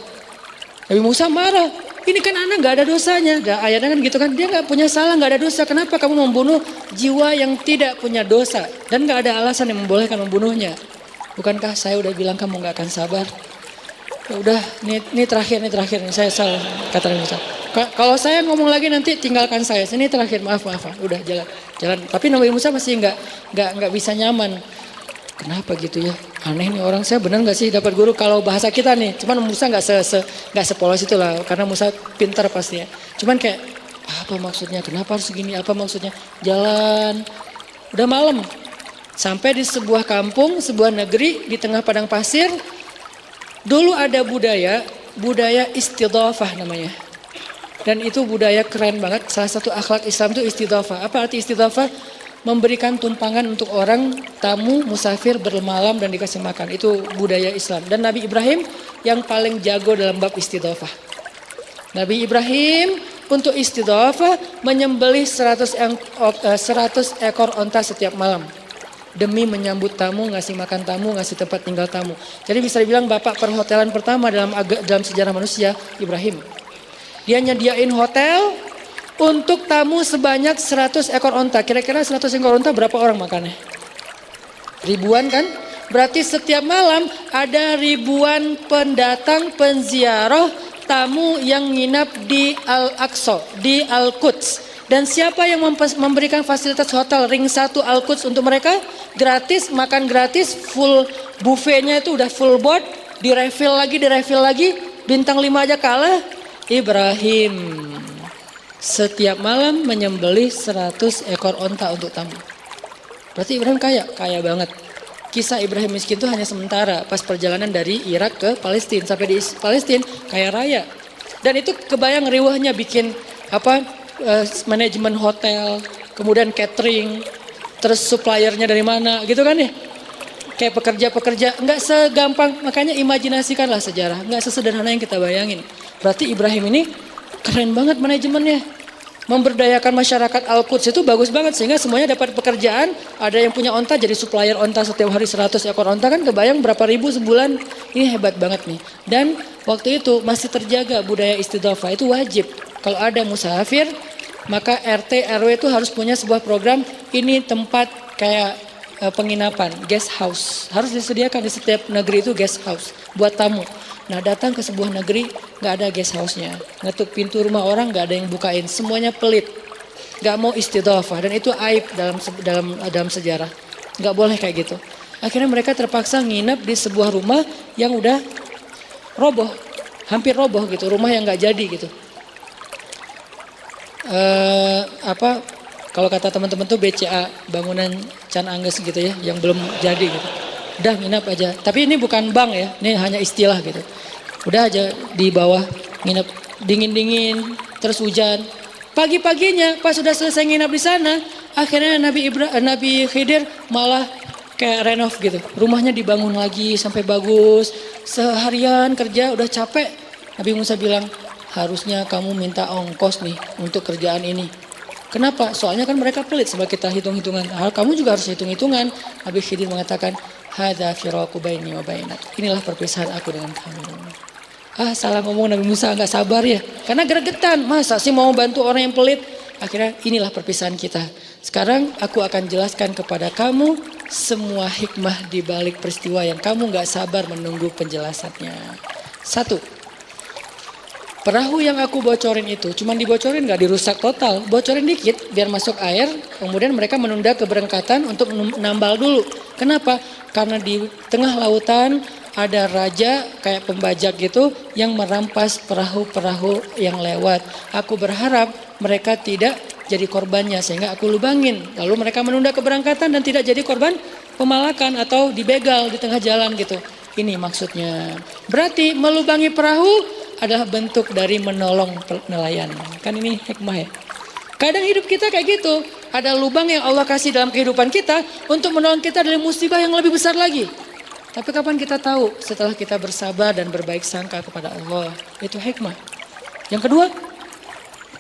Nabi Musa marah. Ini kan anak nggak ada dosanya. Ayatnya kan gitu kan, dia nggak punya salah, nggak ada dosa. Kenapa kamu membunuh jiwa yang tidak punya dosa dan nggak ada alasan yang membolehkan membunuhnya? Bukankah saya udah bilang kamu nggak akan sabar? Ya udah, ini terakhir nih saya salah, kata Nabi Musa. Kalau saya ngomong lagi nanti tinggalkan saya. Ini terakhir, maaf. Udah jalan. Tapi Nabi Musa masih nggak bisa nyaman. Kenapa gitu ya? Aneh nih orang, saya benar nggak sih dapat guru kalau bahasa kita nih? Cuman Musa nggak sepolos itu lah, karena Musa pintar pasti ya. Cuman kayak apa maksudnya? Kenapa harus gini? Apa maksudnya? Jalan. Udah malam. Sampai di sebuah kampung, sebuah negeri di tengah padang pasir. Dulu ada budaya istidhafah namanya. Dan itu budaya keren banget. Salah satu akhlak Islam itu istidhafah. Apa arti istidhafah? Memberikan tumpangan untuk orang tamu musafir bermalam dan dikasih makan. Itu budaya Islam. Dan Nabi Ibrahim yang paling jago dalam bab istidhafah. Nabi Ibrahim untuk istidhafah menyembelih 100 ekor onta setiap malam. Demi menyambut tamu, ngasih makan tamu, ngasih tempat tinggal tamu. Jadi bisa dibilang bapak perhotelan pertama dalam sejarah manusia, Ibrahim. Dia nyediain hotel untuk tamu sebanyak 100 ekor onta. Kira-kira 100 ekor onta berapa orang makannya? Ribuan kan? Berarti setiap malam ada ribuan pendatang, penziarah, tamu yang nginap di Al-Aqsa, di Al-Quds. Dan siapa yang memberikan fasilitas hotel ring 1 Al-Quds untuk mereka? Gratis, makan gratis, full buffetnya itu udah full board, direfill lagi, bintang 5 aja kalah. Ibrahim setiap malam menyembelih 100 ekor onta untuk tamu. Berarti Ibrahim kaya banget. Kisah Ibrahim miskin itu hanya sementara pas perjalanan dari Irak ke Palestina. Sampai di Palestina kaya raya. Dan itu kebayang riwahnya bikin manajemen hotel, kemudian catering, terus suppliernya dari mana gitu kan ya. Kayak pekerja-pekerja, nggak segampang, makanya imajinasikanlah sejarah, nggak sesederhana yang kita bayangin. Berarti Ibrahim ini keren banget manajemennya. Memberdayakan masyarakat Al-Quds itu bagus banget sehingga semuanya dapat pekerjaan. Ada yang punya onta jadi supplier onta setiap hari 100 ekor onta kan kebayang berapa ribu sebulan. Ini hebat banget nih. Dan waktu itu masih terjaga budaya istidhafah itu wajib. Kalau ada musafir maka RT RW itu harus punya sebuah program ini tempat kayak penginapan, guest house. Harus disediakan di setiap negeri itu guest house buat tamu. Nah datang ke sebuah negeri gak ada guest house-nya. Ngetuk pintu rumah orang gak ada yang bukain. Semuanya pelit. Gak mau istidhafah. Dan itu aib dalam sejarah. Gak boleh kayak gitu. Akhirnya mereka terpaksa nginep di sebuah rumah yang udah roboh. Hampir roboh gitu. Rumah yang gak jadi gitu. Kalau kata teman-teman tuh BCA, bangunan Can Angges gitu ya. Yang belum jadi gitu. Udah nginep aja. Tapi ini bukan bank ya. Ini hanya istilah gitu. Udah aja di bawah nginep dingin-dingin. Terus hujan. Pagi-paginya pas sudah selesai nginep di sana. Akhirnya Nabi Khidir malah kayak renov gitu. Rumahnya dibangun lagi sampai bagus. Seharian kerja udah capek. Nabi Musa bilang, harusnya kamu minta ongkos nih untuk kerjaan ini. Kenapa? Soalnya kan mereka pelit sebab kita hitung-hitungan. Kamu juga harus hitung-hitungan. Nabi Khidir mengatakan, hadza firaqu baini wa bainak. Inilah perpisahan aku dengan kamu. Salah ngomong Nabi Musa, nggak sabar ya. Karena gregetan, masa sih mau bantu orang yang pelit? Akhirnya inilah perpisahan kita. Sekarang aku akan jelaskan kepada kamu semua hikmah di balik peristiwa yang kamu nggak sabar menunggu penjelasannya. 1. Perahu yang aku bocorin itu, cuman dibocorin nggak dirusak total. Bocorin dikit biar masuk air, kemudian mereka menunda keberangkatan untuk nambal dulu. Kenapa? Karena di tengah lautan ada raja kayak pembajak gitu yang merampas perahu-perahu yang lewat. Aku berharap mereka tidak jadi korbannya sehingga aku lubangin. Lalu mereka menunda keberangkatan dan tidak jadi korban pemalakan atau dibegal di tengah jalan gitu. Ini maksudnya. Berarti melubangi perahu adalah bentuk dari menolong nelayan. Kan ini hikmah ya. Kadang hidup kita kayak gitu. Ada lubang yang Allah kasih dalam kehidupan kita untuk menolong kita dari musibah yang lebih besar lagi. Tapi kapan kita tahu? Setelah kita bersabar dan berbaik sangka kepada Allah. Itu hikmah. Yang kedua,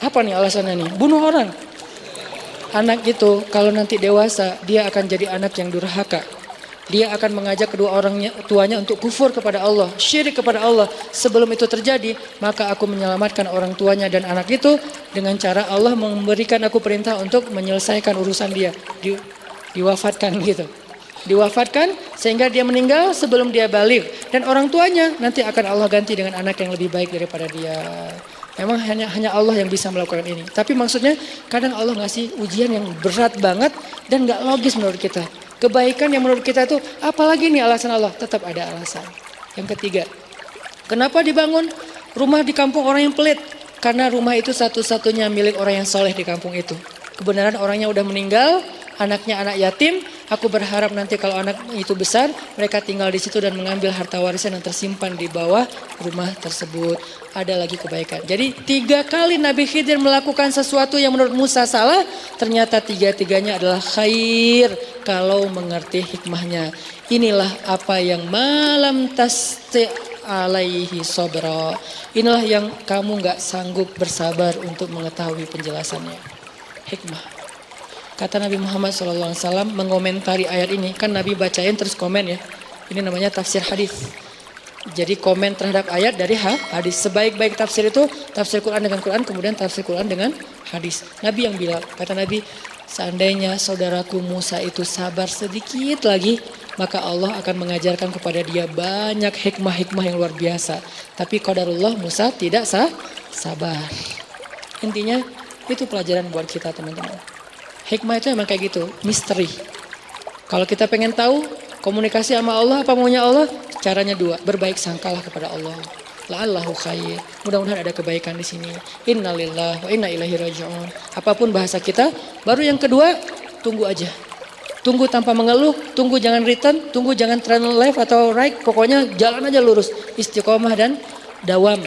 apa nih alasannya nih? Bunuh orang. Anak itu kalau nanti dewasa, dia akan jadi anak yang durhaka. Dia akan mengajak kedua orang tuanya untuk kufur kepada Allah, syirik kepada Allah. Sebelum itu terjadi, maka aku menyelamatkan orang tuanya dan anak itu dengan cara Allah memberikan aku perintah untuk menyelesaikan urusan dia. Diwafatkan gitu. Diwafatkan sehingga dia meninggal sebelum dia balik. Dan orang tuanya nanti akan Allah ganti dengan anak yang lebih baik daripada dia. Memang hanya Allah yang bisa melakukan ini. Tapi maksudnya kadang Allah ngasih ujian yang berat banget dan gak logis menurut kita. Kebaikan yang menurut kita itu apalagi nih alasan Allah? Tetap ada alasan. Yang ketiga, kenapa dibangun rumah di kampung orang yang pelit? Karena rumah itu satu-satunya milik orang yang soleh di kampung itu. Kebenaran orangnya udah meninggal, anaknya anak yatim. Aku berharap nanti kalau anak itu besar, mereka tinggal di situ dan mengambil harta warisan yang tersimpan di bawah rumah tersebut. Ada lagi kebaikan. Jadi 3 kali Nabi Khidir melakukan sesuatu yang menurut Musa salah, ternyata 3-tiganya adalah khair kalau mengerti hikmahnya. Inilah apa yang malam tasti alaihi sobra. Inilah yang kamu gak sanggup bersabar untuk mengetahui penjelasannya. Hikmah. Kata Nabi Muhammad SAW mengomentari ayat ini. Kan Nabi bacain terus komen ya. Ini namanya tafsir hadis. Jadi komen terhadap ayat dari hadis. Sebaik-baik tafsir itu tafsir Quran dengan Quran, kemudian tafsir Quran dengan hadis. Nabi yang bilang, kata Nabi, seandainya saudaraku Musa itu sabar sedikit lagi, maka Allah akan mengajarkan kepada dia banyak hikmah-hikmah yang luar biasa. Tapi qadarullah Musa tidak sabar. Intinya itu pelajaran buat kita teman-teman. Hikmah itu memang kayak gitu, misteri. Kalau kita pengen tahu komunikasi sama Allah, apa maunya Allah? Caranya 2, berbaik sangkalah kepada Allah. La'allahu khair. Mudah-mudahan ada kebaikan di sini. Innalillahi wa inna ilaihi raji'un. Apapun bahasa kita, baru yang kedua, tunggu aja. Tunggu tanpa mengeluh, tunggu jangan return, tunggu jangan turn left atau right, pokoknya jalan aja lurus. Istiqomah dan dawam.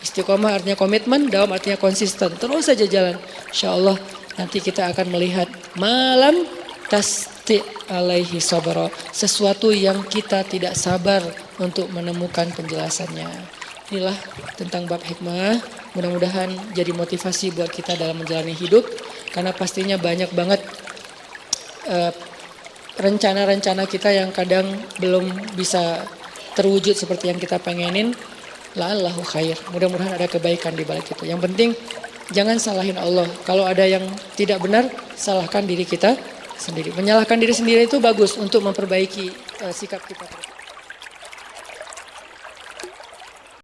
Istiqomah artinya komitmen, dawam artinya konsisten. Terus saja jalan. Insyaallah nanti kita akan melihat malam tasti alaihi sabra, sesuatu yang kita tidak sabar untuk menemukan penjelasannya. Inilah tentang bab hikmah. Mudah-mudahan jadi motivasi buat kita dalam menjalani hidup, karena pastinya banyak banget rencana-rencana kita yang kadang belum bisa terwujud seperti yang kita pengenin. La'allahu khair. Mudah-mudahan ada kebaikan di balik itu. Yang penting jangan salahin Allah. Kalau ada yang tidak benar, salahkan diri kita sendiri. Menyalahkan diri sendiri itu bagus untuk memperbaiki sikap kita.